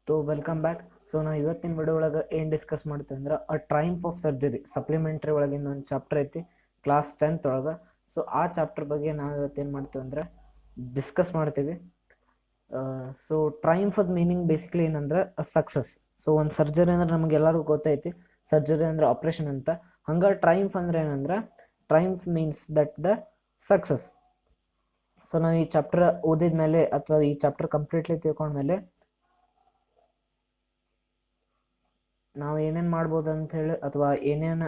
So welcome back. So ನಾವು ಇವತ್ತಿನ video ಒಳಗೆ ಏನು ಡಿಸ್ಕಸ್ ಮಾಡ್ತೀವಿ ಅಂದ್ರೆ ಅ ಟ್ರೈಂಫ್ ಆಫ್ ಸರ್ಜರಿ ಸಪ್ಲಿಮೆಂಟ್ರಿ ಒಳಗಿಂದ ಒಂದು ಚಾಪ್ಟರ್ ಐತಿ ಕ್ಲಾಸ್ 10th ಒಳಗೆ. ಸೊ ಆ ಚಾಪ್ಟರ್ ಬಗ್ಗೆ ನಾವು ಇವತ್ತೇನು ಮಾಡ್ತೀವಿ ಅಂದ್ರೆ ಡಿಸ್ಕಸ್ ಮಾಡ್ತೀವಿ. ಸೊ ಟ್ರೈಂಫ್ ಅದ್ ಮೀನಿಂಗ್ ಬೇಸಿಕ್ಲಿ ಏನಂದ್ರೆ ಸಕ್ಸಸ್. ಸೊ ಒಂದು ಸರ್ಜರಿ ಅಂದ್ರೆ ನಮ್ಗೆ ಎಲ್ಲರಿಗೂ ಗೊತ್ತೈತಿ, ಸರ್ಜರಿ ಅಂದ್ರೆ ಆಪ್ರೇಷನ್ ಅಂತ. ಹಂಗೆ ಟ್ರೈಂಫ್ ಅಂದ್ರೆ ಏನಂದ್ರೆ triumph means that the success. So ನಾವು ಈ ಚಾಪ್ಟರ್ ಓದಿದ ಮೇಲೆ ಅಥವಾ ಈ ಚಾಪ್ಟರ್ ಕಂಪ್ಲೀಟ್ಲಿ ತಿಳ್ಕೊಂಡ್ಮೇಲೆ ನಾವು ಏನೇನು ಮಾಡ್ಬೋದು ಅಂತ ಹೇಳಿ ಅಥವಾ ಏನೇನು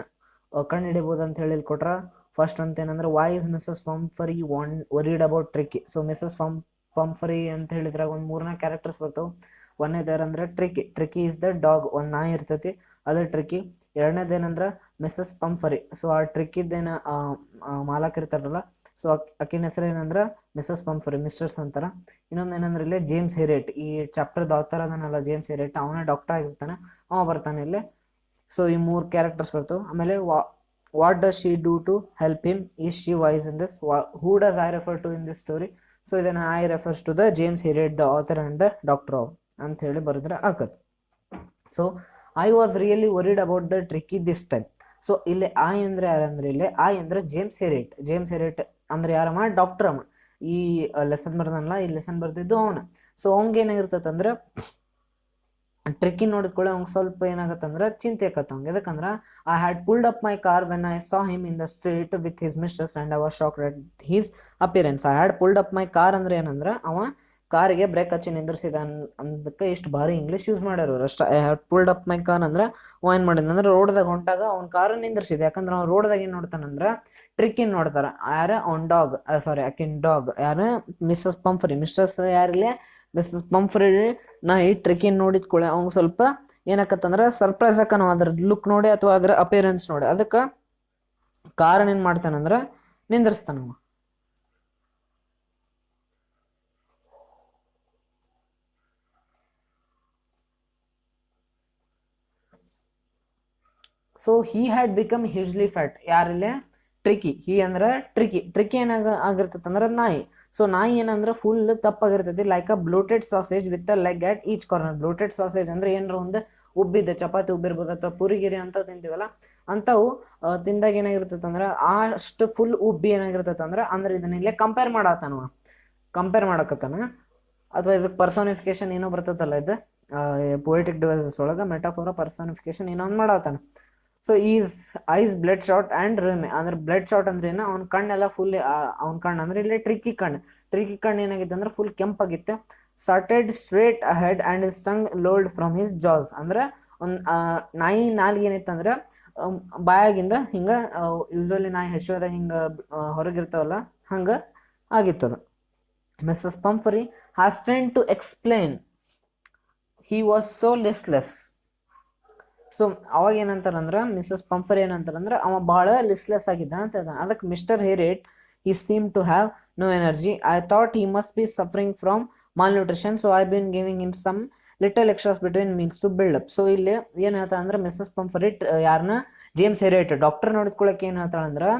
ಕಂಡು ಹಿಡಿಬೋದು ಅಂತ ಹೇಳಿ ಕೊಟ್ರ ಫಸ್ಟ್ ಅಂತ ಏನಂದ್ರೆ why is Mrs Pumphrey worried about Tricki. So Mrs Pumphrey ಅಂತ ಹೇಳಿದ್ರಾಗ ಒಂದು 3-4 ಕ್ಯಾರೆಕ್ಟರ್ಸ್ ಬರ್ತಾವೆ. ಒಂದೇದೇನಂದ್ರೆ ಟ್ರಿಕ್ಕಿ ಇಸ್ ದ ಡಾಗ್, ಒಂದು ನಾಯಿ ಇರ್ತೈತಿ, ಅದೇ ಟ್ರಿಕ್ಕಿ. ಎರಡನೇದೇನಂದ್ರೆ ಮಿಸಸ್ ಪಂಫರಿ. ಸೊ ಆ ಟ್ರಿಕ್ಕಿದ್ದೇನ ಮಾಲಕ್ ಇರ್ತಾರಲ್ಲ, ಸೊ ಆಕಿನ ಹೆಸರು ಏನಂದ್ರೆ ಮಿಸಸ್ ಪಂಫರಿ, ಮಿಸ್ಟರ್ಸ್ ಅಂತಾರ. ಇನ್ನೊಂದು ಏನಂದ್ರೆ ಇಲ್ಲಿ ಜೇಮ್ಸ್ ಹೆರಿಯಟ್, ಈ ಚಾಪ್ಟರ್ದ ಆಥರ್ ಅದನ್ನಲ್ಲ ಜೇಮ್ಸ್ ಹೆರಿಯಟ್, ಅವನೇ ಡಾಕ್ಟರ್ ಆಗಿರ್ತಾನೆ, ಅವ ಬರ್ತಾನೆ ಇಲ್ಲಿ. ಸೊ ಈ 3 ಕ್ಯಾರೆಕ್ಟರ್ಸ್ ಬರ್ತಾವೆ. ಆಮೇಲೆ what does she do to help him, is she wise in this, who does I refer to in this story. So ಇದನ್ನ I refers to the James Herriot the author and the doctor of ಅಂತ ಹೇಳಿ ಬರೆದ್ರೆ ಆಗತ್ತೆ. So I was really worried about the Tricki this time. So ಇಲ್ಲಿ I ಅಂದ್ರೆ ಯಾರಂದ್ರೆ ಇಲ್ಲಿ I ಅಂದ್ರೆ ಜೇಮ್ಸ್ ಹೆರಿಯಟ್. ಜೇಮ್ಸ್ ಹೆರಿಯಟ್ ಅಂದ್ರೆ ಯಾರಮ್ಮ? ಡಾಕ್ಟರ್ ಅಮ್ಮ. ಈ ಲೆಸನ್ ಬರ್ದನಲ್ಲ, ಈ ಲೆಸನ್ ಬರ್ದಿದ್ದು ಅವನ. ಸೊ ಅವಂಗ ಏನಾಗಿರ್ತೈತಂದ್ರೆ ಟ್ರಿಕ್ಕಿ ನೋಡಿದ್ಕೊಳ್ಳಿ ಅವ್ಗೆ ಸ್ವಲ್ಪ ಏನಾಗತ್ತಂದ್ರೆ ಚಿಂತೆ ಆಕತ್ತ ಅವ್ಗೆ. ಯಾಕಂದ್ರೆ I had pulled up my car when I saw him in the street with his mistress and I was shocked at his appearance. I had pulled up my car ಅಂದ್ರೆ ಏನಂದ್ರೆ ಅವ ಕಾರಿಗೆ break ಹಚ್ಚಿ ನಿಂದ್ರಿಸಿದ ಅಂದಕ್ಕೆ ಇಷ್ಟು ಭಾರಿ ಇಂಗ್ಲೀಷ್ ಯೂಸ್ ಮಾಡ್ಯಾರ ಅಷ್ಟ. I had pulled up my car ಅಂದ್ರೆ ಅವ ಏನು ಮಾಡಿದಂದ್ರೆ ರೋಡ್ದಾಗ ಹೊಂಟಾಗ ಅವ್ನ ಕಾರ್ ನಿಂದ್ರಿಸಿದೆ. ಯಾಕಂದ್ರೆ ಅವ್ನು ರೋಡ್ದಾಗ ಏನು ನೋಡ್ತಾನಂದ್ರೆ ಟ್ರಿಕ್ಕಿನ್ ನೋಡ್ತಾರ. ಯಾರ? ಅವ್ನ ಡಾಗ್, ಸಾರಿ ಆಕಿನ್ ಡಾಗ್ ಯಾರ? ಮಿಸ್ಸಸ್ ಪಂಫರಿ. ಮಿಸ್ಟರ್ಸ್ ಯಾರಿಲ್ಲ? ಮಿಸ್ಸಸ್ ಪಂಫರಿ. ನಾ ಈ ಟ್ರಿಕ್ಕಿನ್ ನೋಡಿದ ಕೂಡ ಅವ್ನು ಸ್ವಲ್ಪ ಏನಾಕತ್ತಂದ್ರೆ ಸರ್ಪ್ರೈಸ್ ಆಕನ ಅದ್ರ ಲುಕ್ ನೋಡಿ ಅಥವಾ ಅದ್ರ ಅಪಿಯರೆನ್ಸ್ ನೋಡಿ. ಅದಕ್ಕೆ ಕಾರಣ ಏನು ಮಾಡ್ತಾನಂದ್ರೆ ನಿಂದ್ರಿಸ್ತಾನವ. So he had become hugely fat. ಯಾರಿಲ್ಲೇ? ಟ್ರಿಕ್ಕಿ. ಹಿ ಅಂದ್ರೆ ಟ್ರಿಕ್ಕಿ ಆಗಿರ್ತೈತಂದ್ರೆ ನಾಯಿ. ಸೊ ನಾಯಿ ಏನಂದ್ರೆ ಫುಲ್ ತಪ್ಪಾಗಿರ್ತೈತಿ, like a bloated sausage with a leg at each corner. Bloated sausage ಅಂದ್ರೆ ಏನಾರ ಒಂದು ಉಬ್ಬಿದ್ದೆ ಚಪಾತಿ ಉಬ್ಬಿರ್ಬೋದು ಅಥವಾ ಪುರಿಗಿರಿ ಅಂತ ತಿಂತೀವಲ್ಲ ಅಂಥವು ತಿಂದಾಗ ಏನಾಗಿರ್ತೈತೆ ಅಂದ್ರೆ ಅಷ್ಟು ಫುಲ್ ಉಬ್ಬಿ ಏನಾಗಿರ್ತೈತೆ ಅಂದ್ರೆ ಇದನ್ನ ಇಲ್ಲೇ ಕಂಪೇರ್ ಮಾಡಕತ್ತಾನ. ಅಥವಾ ಇದಕ್ಕೆ ಪರ್ಸೋನಿಫಿಕೇಶನ್ ಏನೋ ಬರ್ತೈತಲ್ಲ, ಇದು ಪೊಯಿಟಿಕ್ ಡಿವೈಸಸ್ ಒಳಗೆ ಮೆಟಾಫೋರ ಪರ್ಸೋನಿಫಿಕೇಶನ್ ಏನೋ ಒಂದು ಮಾಡತ್ತಾನ. So his eyes bloodshot and rheum ಅಂದ್ರೆ ಬ್ಲಡ್ ಶಾಟ್ ಅಂದ್ರೆ ಏನು? ಅವ್ನ ಕಣ್ಣೆಲ್ಲ ಫುಲ್, ಅವ್ನ ಕಣ್ಣು ಅಂದ್ರೆ ಇಲ್ಲಿ ಟ್ರಿಕ್ಕಿ ಕಣ್ಣು ಏನಾಗಿತ್ತು ಅಂದ್ರೆ ಫುಲ್ ಕೆಂಪಾಗಿತ್ತು. Started straight ahead and his tongue lolled from his jaws. ಅಂದ್ರೆ ಒಂದು ನಾಯಿ ನಾಲ್ಗೆ ಏನಿತ್ತಂದ್ರೆ ಬಾಯಾಗಿಂದ ಹಿಂಗೆ, ಯೂಶ್ವಲಿ ನಾಯಿ ಹಸಿವಾದಾಗ ಹಿಂಗೆ ಹೊರಗಿರ್ತಾವಲ್ಲ ಹಂಗೆ ಆಗಿತ್ತದು. Mrs Pumphrey has tried to explain he was so listless. So ಅವಾಗ ಏನಂತಾರಂದ್ರೆ ಮಿಸ್ಸಸ್ ಪಂಫರ್ ಏನಂತಾರಂದ್ರೆ ಅವ ಭಾಳ ಲಿಸ್ಟ್ಲೆಸ್ ಆಗಿದ್ದ ಅಂತ ಹೇಳ್ತಾನೆ. ಅದಕ್ಕೆ mister Herriot he seemed to have no energy. I thought he must be suffering from malnutrition, so I've been giving him some little extras between meals to build up. So ಇಲ್ಲಿ ಏನು ಹೇಳ್ತಾ ಅಂದ್ರೆ ಮಿಸ್ಸಸ್ ಪಂಫರಿಟ್ ಯಾರನ್ನ? James Herriot doctor ನೋಡಿದ್ಕೊಳಕ್ಕೆ ಏನು ಹೇಳ್ತಾಳಂದ್ರೆ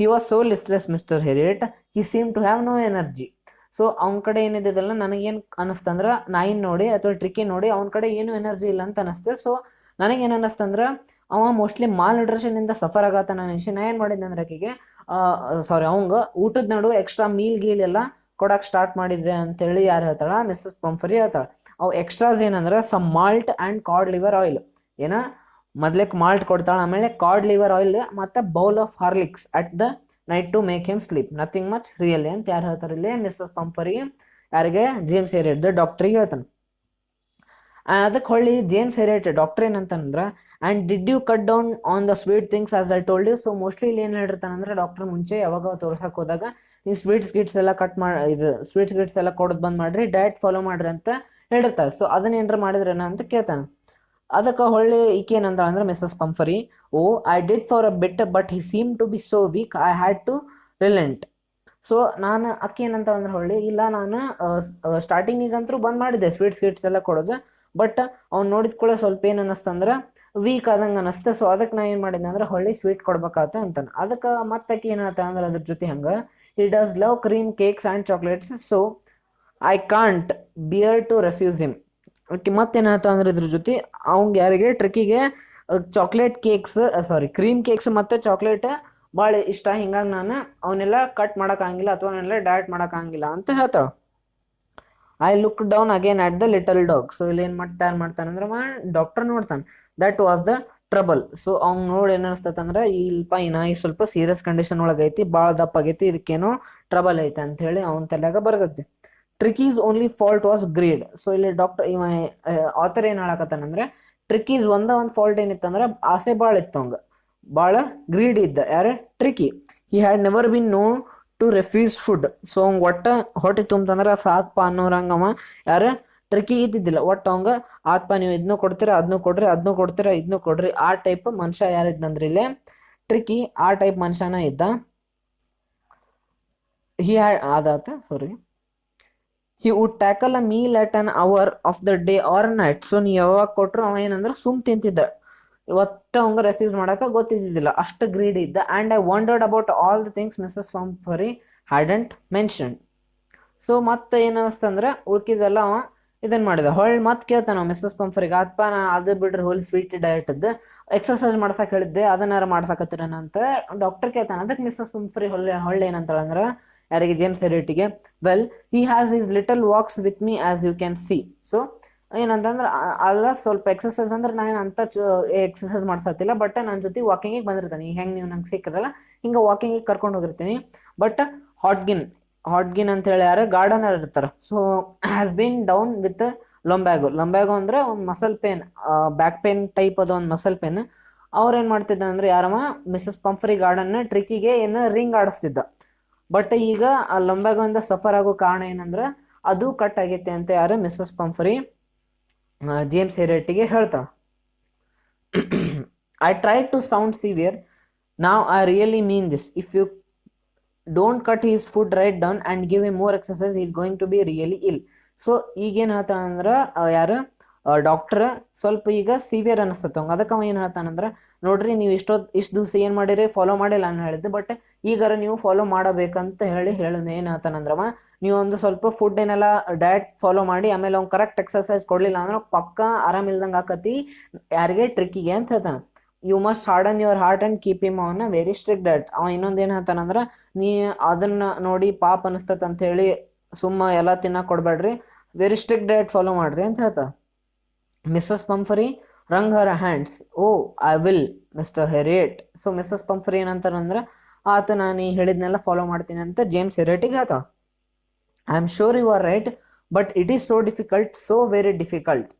he was so listless Mr Herriot, he seemed to have no energy. So ಅವ್ನ ಕಡೆ ಏನಿದ್ದಲ್ಲ, ನನಗೇನು ಅನ್ನಿಸ್ತಂದ್ರೆ ನಾಯಿನ್ ನೋಡಿ ಅಥವಾ ಟ್ರಿಕ್ಕಿ ನೋಡಿ ಅವನ ಕಡೆ ಏನು ಎನರ್ಜಿ ಇಲ್ಲ ಅಂತ ಅನಿಸ್ತೆ. ಸೊ ನನಗೇನು ಅನ್ನಿಸ್ತಂದ್ರೆ ಅವ ಮೋಸ್ಟ್ಲಿ ಮಾಲ್ ನ್ಯೂಟ್ರಿಷನಿಂದ ಸಫರ್ ಆಗತ್ತಾನ ಅನಿಸಿ ನಾ ಏನು ಮಾಡಿದ್ದೆ ಅಂದ್ರೆ ಆಕೆಗೆ ಅವಂಗ ಊಟದ ನಡು ಎಕ್ಸ್ಟ್ರಾ ಗೀಲ್ ಎಲ್ಲ ಕೊಡಕ್ಕೆ ಸ್ಟಾರ್ಟ್ ಮಾಡಿದ್ದೆ ಅಂತೇಳಿ ಯಾರು ಹೇಳ್ತಾಳ? ಮಿಸ್ಸಸ್ ಪಂಫರಿ ಹೇಳ್ತಾಳೆ. ಅವು ಎಕ್ಸ್ಟ್ರಾಸ್ ಏನಂದ್ರೆ some malt and cod liver oil. ಮೊದ್ಲಕ್ಕೆ ಮಾಲ್ಟ್ ಕೊಡ್ತಾಳೆ, ಆಮೇಲೆ ಕಾರ್ಡ್ ಲಿವರ್ ಆಯಿಲ್ ಮತ್ತು bowl of Horlicks at the night to make him sleep, nothing much really ಅಂತ ಯಾರು ಹೇಳ್ತಾರೆ ಇಲ್ಲಿ? ಮಿಸ್ಸಸ್ ಪಂಫರಿಗೆ. ಯಾರಿಗೆ? ಜೇಮ್ಸ್ ಹೆರಿಯಟ್ ದ ಡಾಕ್ಟ್ರಿಗೆ ಹೇಳ್ತಾನೆ. ಅದಕ್ಕೆ ಹೊಳ್ಳಿ ಜೇಮ್ಸ್ ಹೆರಿಯಟ್ ಡಾಕ್ಟರ್ ಏನಂತಂದ್ರೆ and did you cut down on the sweet things as I told you. So mostly ಇಲ್ಲಿ ಏನು ಹೇಳಿರ್ತಾನಂದ್ರೆ ಡಾಕ್ಟರ್ ಮುಂಚೆ ಯಾವಾಗ ತೋರ್ಸಕ್ಕೆ ಹೋದಾಗ ನೀವು ಸ್ವೀಟ್ಸ್ ಗಿಟ್ಸ್ ಎಲ್ಲ ಸ್ವೀಟ್ಸ್ ಗಿಟ್ಸ್ ಎಲ್ಲ ಕೊಡೋದು ಬಂದ್ ಮಾಡ್ರಿ, ಡಯಟ್ ಫಾಲೋ ಮಾಡ್ರಿ ಅಂತ ಹೇಳಿರ್ತಾರೆ. ಸೊ ಅದನ್ನ ಏನಾರ ಮಾಡಿದ್ರೇನ ಅಂತ ಕೇಳ್ತಾನೆ. ಅದಕ್ಕೆ ಹೊಳ್ಳಿ ಈಕೆ ಏನಂತ ಅಂದ್ರೆ Mrs Pumphrey, oh I did for a bit but he seem to be so weak I had to relent. So ನಾನು ಅಕ್ಕಿ ಏನಂತ ಅಂದ್ರೆ ಹೊಳ್ಳಿ, ಇಲ್ಲ ನಾನು ಸ್ಟಾರ್ಟಿಂಗಿಗಂತೂ ಬಂದ್ ಮಾಡಿದ್ದೆ ಸ್ವೀಟ್ಸ್ ಗಿಟ್ಸ್ ಎಲ್ಲ ಕೊಡೋದು, ಬಟ್ ಅವ್ನು ನೋಡಿದ್ಕೊಳ್ಳೋ ಸ್ವಲ್ಪ ಏನು ಅನ್ನಿಸ್ತಂದ್ರೆ ವೀಕ್ ಆದಂಗೆ ಅನ್ನಿಸ್ತೆ. ಸೊ ಅದಕ್ಕೆ ನಾ ಏನು ಮಾಡಿದ್ದೆ ಅಂದ್ರೆ ಹೊಳ್ಳಿ ಸ್ವೀಟ್ ಕೊಡ್ಬೇಕಾತ ಅಂತಾನೆ. ಅದಕ್ಕೆ ಮತ್ತಕ್ಕೆ ಏನು ಹೇಳ್ತಾ ಅಂದ್ರೆ ಅದ್ರ ಜೊತೆ ಹಂಗೆ he does love cream cakes and chocolates, so I can't bear to refuse him. Okay ಮತ್ತೇನಾಯ್ತು ಅಂದ್ರೆ ಇದ್ರ ಜೊತೆ ಅವಂಗ ಯಾರಿಗೆ ಟ್ರಿಕ್ಕಿಗೆ chocolate cakes sorry cream cakes ಮತ್ತು ಚಾಕ್ಲೇಟ್ ಭಾಳ ಇಷ್ಟ, ಹಿಂಗಾಗಿ ನಾನು ಅವನ್ನೆಲ್ಲ ಕಟ್ ಮಾಡೋಕ್ಕಾಗಿಲ್ಲ ಅಥವಾ ಅವನ್ನೆಲ್ಲ ಡಯಟ್ ಮಾಡೋಕ್ಕಾಗಿಲ್ಲ ಅಂತ ಹೇಳ್ತಾಳೆ. I look down again at the little dog. So ಇಲ್ಲಿ ಏನು ಮಾಡ್ತಾನೆ ಅಂದ್ರೆ ಡಾಕ್ಟರ್ ನೋಡ್ತಾನೆ. That was the trouble. So ಅವ್ನು ನೋಡಿ ಏನು ಅನಿಸ್ತೈತೆ ಇಲ್ಪ ಈ ನಾಯಿ ಸ್ವಲ್ಪ ಸೀರಿಯಸ್ ಕಂಡೀಷನ್ ಒಳಗೈತಿ, ಭಾಳ ದಪ್ಪ ಆಗೈತಿ, ಇದಕ್ಕೇನೋ ಟ್ರಬಲ್ ಐತೆ ಅಂತ ಹೇಳಿ ಅವ್ನ ತಲೆಯಾಗ ಬರ್ತೈತಿ. Tricki's only fault was greed. So ಇಲ್ಲಿ ಡಾಕ್ಟರ್ ಆಥರ್ ಏನು ಹೇಳಕತ್ತಾನಂದ್ರೆ ಟ್ರಿಕೀಸ್ ಒಂದು ಫಾಲ್ಟ್ ಏನಿತ್ತಂದ್ರೆ ಆಸೆ ಭಾಳ ಇತ್ತು ಅವಂಗ, ಭಾಳ ಗ್ರೀಡ್ ಇದ್ದ. ಯಾರು? Tricki. He had never been known to refuse food. So ಅವ್ಗೆ ಹೊಟ್ಟೆ ತುಂಬಂದ್ರೆ ಸಾಕಪ್ಪ ಅನ್ನೋರಂಗವ ಯಾರು? ಟ್ರಿಕಿ ಇದ್ದಿದ್ದಿಲ್ಲ. ಒಟ್ಟು ಅವಂಗ ಆತ್ಪ ನೀವು ಇದನ್ನು ಕೊಡ್ತೀರಾ, ಅದನ್ನು ಕೊಡ್ರಿ, ಅದನ್ನು ಕೊಡ್ತೀರಾ, ಇದನ್ನು ಕೊಡ್ರಿ, ಆ ಟೈಪ್ ಮನುಷ್ಯ ಯಾರಿದ್ದಂದ್ರೆ ಇಲ್ಲೇ ಟ್ರಿಕಿ ಆ ಟೈಪ್ ಮನುಷ್ಯನ ಇದ್ದ. Sorry, he would tackle a meal at any hour of the day or night. So ನೀವು ಯಾವಾಗ ಕೊಟ್ಟರು ಅವ ಏನಂದ್ರೆ ಸುಮ್ ತಿಂತಿದ್ದ, ಒಟ್ಟು ಅವಂಗ ರೆಫ್ಯೂಸ್ ಮಾಡಕ್ಕೆ ಗೊತ್ತಿದ್ದಿಲ್ಲ, ಅಷ್ಟು ಗ್ರೀಡಿ ಇದ್ದ. And I wondered about all the things Mrs Pumphrey hadn't mentioned. So ಮತ್ತೆ ಏನು ಅನಿಸ್ತಂದ್ರೆ ಉಳ್ಕಿದೆಲ್ಲ ಅವ ಇದನ್ನು ಮಾಡಿದ. ಹೊಳ್ಳಿ ಮತ್ತೆ ಕೇಳ್ತಾನೆ ಮಿಸಸ್ ಪಂಫರಿಗೆ, ಅಪ್ಪ ನಾ ಅದು ಬಿಡ್ರಿ ಹೋಲ್ ಸ್ವೀಟ್ ಡಯಟದ್ದು ಎಕ್ಸರ್ಸೈಸ್ ಮಾಡ್ಸಕ್ಕೆ ಹೇಳಿದ್ದೆ, ಅದನ್ನಾರ ಮಾಡ್ಸಕತ್ತೀರೇನಂತ ಡಾಕ್ಟರ್ ಕೇಳ್ತಾನೆ. ಅದಕ್ಕೆ ಮಿಸಸ್ ಪಂಫರಿ ಹೊಳ್ಳಿ ಏನಂತಾಳಂದ್ರೆ ಯಾರಿಗೆ? ಜೇಮ್ಸ್ ಹೆರಿಟಿಗೆ, well he has his little walks with me as you can see. So ಏನಂತಂದ್ರೆ ಅಲ್ಲ ಸ್ವಲ್ಪ ಎಕ್ಸರ್ಸೈಸ್ ಅಂದ್ರೆ ನಾನು ಅಂತ ಎಕ್ಸರ್ಸೈಸ್ ಮಾಡ್ಸತ್ತಿಲ್ಲ, ಬಟ್ ನನ್ನ ಜೊತೆ ವಾಕಿಂಗಿಗೆ ಬಂದಿರ್ತಾನೆ. ಹೆಂಗೆ ನೀವು ನಂಗೆ ಸಿಕ್ಕಿರಲ್ಲ ಹಿಂಗೆ ವಾಕಿಂಗಿಗೆ ಕರ್ಕೊಂಡು ಹೋಗಿರ್ತೀನಿ. ಬಟ್ ಹಾಟ್ಗಿನ್ ಅಂತ ಹೇಳಿ ಯಾರು ಗಾರ್ಡನರ್ ಇರ್ತಾರೆ. So has been down with lumbago ಅಂದ್ರೆ ಒಂದು muscle pain, back pain type ಅದು ಒಂದು ಮಸಲ್ ಪೇನ್. ಅವ್ರೇನು ಮಾಡ್ತಿದ್ದ ಅಂದ್ರೆ ಯಾರಮ್ಮ ಮಿಸಸ್ ಪಂಫರಿ ಗಾರ್ಡನ್ನ ಟ್ರಿಕ್ಕಿಗೆ ಏನು ರಿಂಗ್ ಆಡಿಸ್ತಿದ್ದ. ಬಟ್ ಈಗ ಆ ಲಂಬ್ಯಾಗೋಯಿಂದ ಸಫರ್ ಆಗೋ ಕಾರಣ ಏನಂದ್ರೆ ಅದು ಕಟ್ ಆಗೈತೆ ಅಂತ ಯಾರು? ಮಿಸಸ್ ಪಂಫರಿ ಜೇಮ್ಸ್ ಹೆರಿಟಿಗೆ ಹೇಳ್ತಾಳೆ. I try to sound severe, now I really mean this. If you don't cut his food right down and give a more exercise is going to be really ill. So ಈಗೇನು ಹೇಳ್ತಾನಂದ್ರೆ ಯಾರು doctor ಸ್ವಲ್ಪ ಈಗ severe ಅನಿಸ್ತವ. ಅದಕ್ಕೆ ಅವ ಏನು ಹೇಳ್ತಾನಂದ್ರೆ ನೋಡ್ರಿ ನೀವು ಇಷ್ಟು ದಿವಸ ಏನು ಮಾಡಿರಿ ಫಾಲೋ ಮಾಡಿಲ್ಲ ನಾನು ಹೇಳಿದ್ದು, ಬಟ್ ಈಗಾರ ನೀವು ಫಾಲೋ ಮಾಡಬೇಕಂತ ಹೇಳಿ ಏನು ಹೇಳ್ತಾನಂದ್ರವ ನೀವು ಒಂದು ಸ್ವಲ್ಪ ಫುಡ್ ಏನೆಲ್ಲ ಡಯಟ್ ಫಾಲೋ ಮಾಡಿ ಆಮೇಲೆ ಅವ್ನು ಕರೆಕ್ಟ್ ಎಕ್ಸರ್ಸೈಸ್ ಕೊಡಲಿಲ್ಲ ಅಂದ್ರೆ ಪಕ್ಕ ಆರಾಮಿಲ್ದಂಗೆ ಆಕತಿ ಯಾರಿಗೆ? ಟ್ರಿಕ್ಕಿಗೆ ಅಂತ ಹೇಳ್ತಾನೆ. You must harden your heart and keep him on a very strict diet. ಅವ ಇನ್ನೊಂದು ಏನು ಹೇಳ್ತಾನಂದ್ರೆ ನೀ ಅದನ್ನ ನೋಡಿ ಪಾಪ ಅನಿಸ್ತತ್ ಅಂತ ಹೇಳಿ ಸುಮ್ಮ ಎಲ್ಲ ತಿನ್ನಕ್ಕೆ ಕೊಡಬೇಡ್ರಿ, ವೆರಿ ಸ್ಟ್ರಿಕ್ಟ್ ಡಯಟ್ ಫಾಲೋ ಮಾಡ್ರಿ ಅಂತ ಹೇಳ್ತಾ. Mrs Pumphrey wrung her hands, oh I will Mr Herriot. So Mrs Pumphrey ಏನಂತಾರಂದ್ರೆ ಆತ ನಾನು ಹೇಳಿದ್ನೆಲ್ಲ ಫಾಲೋ ಮಾಡ್ತೀನಿ ಅಂತ ಜೇಮ್ಸ್ ಹೆರಿಯಟಿಗೆ ಹೇಳ್ತಾಳೆ. I am sure you are right but it is so difficult, so very difficult.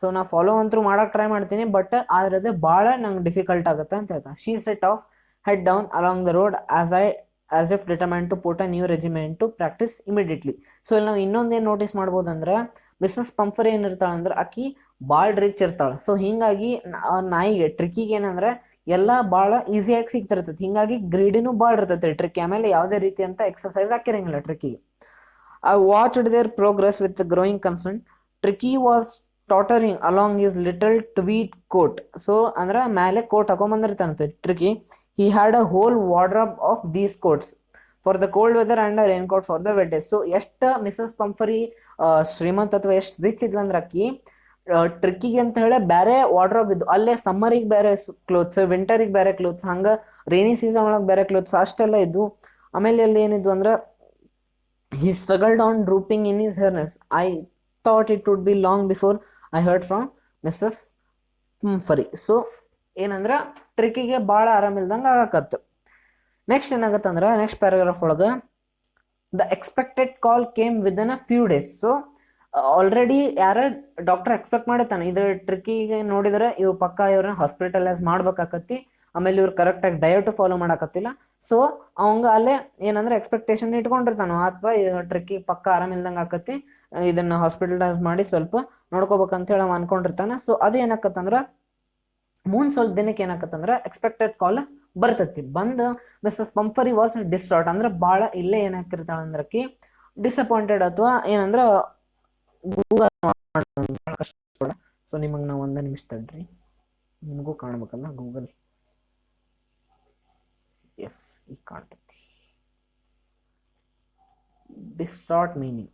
So ನಾ ಫಾಲೋ ಅಂತೂ ಮಾಡೋಕೆ ಟ್ರೈ ಮಾಡ್ತೀನಿ, ಬಟ್ ಆದ್ರೆ ಅದು ಭಾಳ ನಂಗೆ ಡಿಫಿಕಲ್ಟ್ ಆಗುತ್ತೆ ಅಂತ ಹೇಳ್ತಾನೆ. She set off head down along the road as if determine to put a new regiment to practice immediately. So ಇಲ್ಲಿ ನಾವು ಇನ್ನೊಂದೇನು ನೋಟಿಸ್ ಮಾಡ್ಬೋದಂದ್ರೆ ಮಿಸ್ಸಸ್ ಪಂಫರಿ ಏನಿರ್ತಾಳೆ ಅಂದ್ರೆ ಆಕಿ ಭಾಳ ರಿಚ್ ಇರ್ತಾಳೆ. ಸೊ ಹಿಂಗಾಗಿ ನಾಯಿಗೆ ಟ್ರಿಕ್ಕಿಗೆ ಏನಂದ್ರೆ ಎಲ್ಲ ಭಾಳ ಈಸಿಯಾಗಿ ಸಿಗ್ತಿರ್ತೈತಿ, ಹಿಂಗಾಗಿ ಗ್ರೀಡಿನೂ ಭಾಳ ಇರ್ತೈತಿ ಟ್ರಿಕ್ಕಿ. ಆಮೇಲೆ ಯಾವುದೇ ರೀತಿ ಅಂತ ಎಕ್ಸರ್ಸೈಸ್ ಹಾಕಿರಂಗಿಲ್ಲ ಟ್ರಿಕ್ಕಿಗೆ. I watched their progress with growing concern. Tricki was tottering along his little tweed coat. So ಅಂದ್ರೆ ಮೇಲೆ ಕೋಟ್ ಹಾಕೊಂಡ್ಬಂದಿರ್ತಾನಂತೆ Tricki. He had a whole wardrobe of these coats for the cold weather and a raincoat for the wet days. So ಎಷ್ಟು Mrs Pumphrey ಶ್ರೀಮಂತ ಅಥವಾ ಎಷ್ಟು rich ಇದ್ಲಂದ್ರೆ ಅಕ್ಕಿ ಟ್ರಿಕ್ಕಿಗೆ ಅಂತ ಹೇಳಿ ಬೇರೆ ವಾರ್ಡ್ರೋಬ್ ಇದ್ದು, ಅಲ್ಲೇ ಸಮ್ಮರಿಗೆ ಬೇರೆ ಕ್ಲೋತ್ಸ್, ವಿಂಟರಿಗೆ ಬೇರೆ ಕ್ಲೋತ್ಸ್, ಹಂಗೆ ರೈನಿ ಸೀಸನ್ ಒಳಗೆ ಬೇರೆ ಕ್ಲೋತ್ಸ್ ಅಷ್ಟೆಲ್ಲ ಇದ್ದು. ಆಮೇಲೆ ಅಲ್ಲಿ ಏನಿದ್ವು ಅಂದ್ರೆ he struggled on drooping in his harness. I thought it would be long before I heard from Mrs. Pumphrey. So ಏನಂದ್ರೆ ಟ್ರಿಕ್ಕಿಗೆ ಭಾಳ ಆರಾಮಿಲ್ದಂಗೆ ಆಗಕತ್ತು. ನೆಕ್ಸ್ಟ್ ಏನಾಗತ್ತಂದ್ರೆ ನೆಕ್ಸ್ಟ್ ಪ್ಯಾರಾಗ್ರಾಫ್ ಒಳಗೆ the expected call came within a few days. So already ಯಾರ doctor expect ಮಾಡಿರ್ತಾನೆ ಇದ್ರ ಟ್ರಿಕ್ಕಿಗೆ ನೋಡಿದ್ರೆ ಇವ್ರು ಪಕ್ಕ ಇವ್ರನ್ನ ಹಾಸ್ಪಿಟಲೈಸ್ ಮಾಡ್ಬೇಕಾಕತಿ, ಆಮೇಲೆ ಇವ್ರು ಕರೆಕ್ಟಾಗಿ ಡಯಟ್ ಫಾಲೋ ಮಾಡಕತ್ತಿಲ್ಲ. ಸೊ ಅವಂಗ ಅಲ್ಲೇ ಏನಂದ್ರೆ ಎಕ್ಸ್ಪೆಕ್ಟೇಷನ್ ಇಟ್ಕೊಂಡಿರ್ತಾನ ಅಥವಾ ಟ್ರಿಕ್ಕಿ ಪಕ್ಕ ಆರಾಮಿಲ್ದಂಗೆ ಆಕತಿ, ಇದನ್ನ ಹಾಸ್ಪಿಟಲೈಸ್ ಮಾಡಿ ಸ್ವಲ್ಪ ನೋಡ್ಕೋಬೇಕಂತ ಹೇಳಿ ಅವ ಅನ್ಕೊಂಡಿರ್ತಾನೆ. ಸೊ ಅದು ಏನಾಕತ್ತಂದ್ರೆ ಸ್ವಲ್ಪ ದಿನಕ್ಕೆ ಏನಾಕತ್ತಂದ್ರೆ ಎಕ್ಸ್ಪೆಕ್ಟೆಡ್ ಕಾಲ್ ಬರ್ತೈತಿ. ಬಂದು ಮಿಸ್ಸಸ್ ಪಂಫರಿ ವಾಸ್ ಡಿಸ್ಟ್ರಾಟ್ ಅಂದ್ರೆ ಭಾಳ ಇಲ್ಲೇ ಏನಾಕಿರ್ತಾಳ ಅಂದ್ರೆ ಆಕಿ ಡಿಸಪಾಯಿಂಟೆಡ್ ಅಥವಾ ಏನಂದ್ರೆ ಗೂಗಲ್ ಭಾಳ ಕಷ್ಟ. ಸೊ ನಿಮಗೆ ನಾವು ಒಂದು ನಿಮಿಷ ತಡ್ರಿ, ನಿಮಗೂ ಕಾಣ್ಬೇಕಲ್ಲ ಗೂಗಲ್. ಎಸ್ ಈಗ ಕಾಣ್ತೈತಿ. Distraught meaning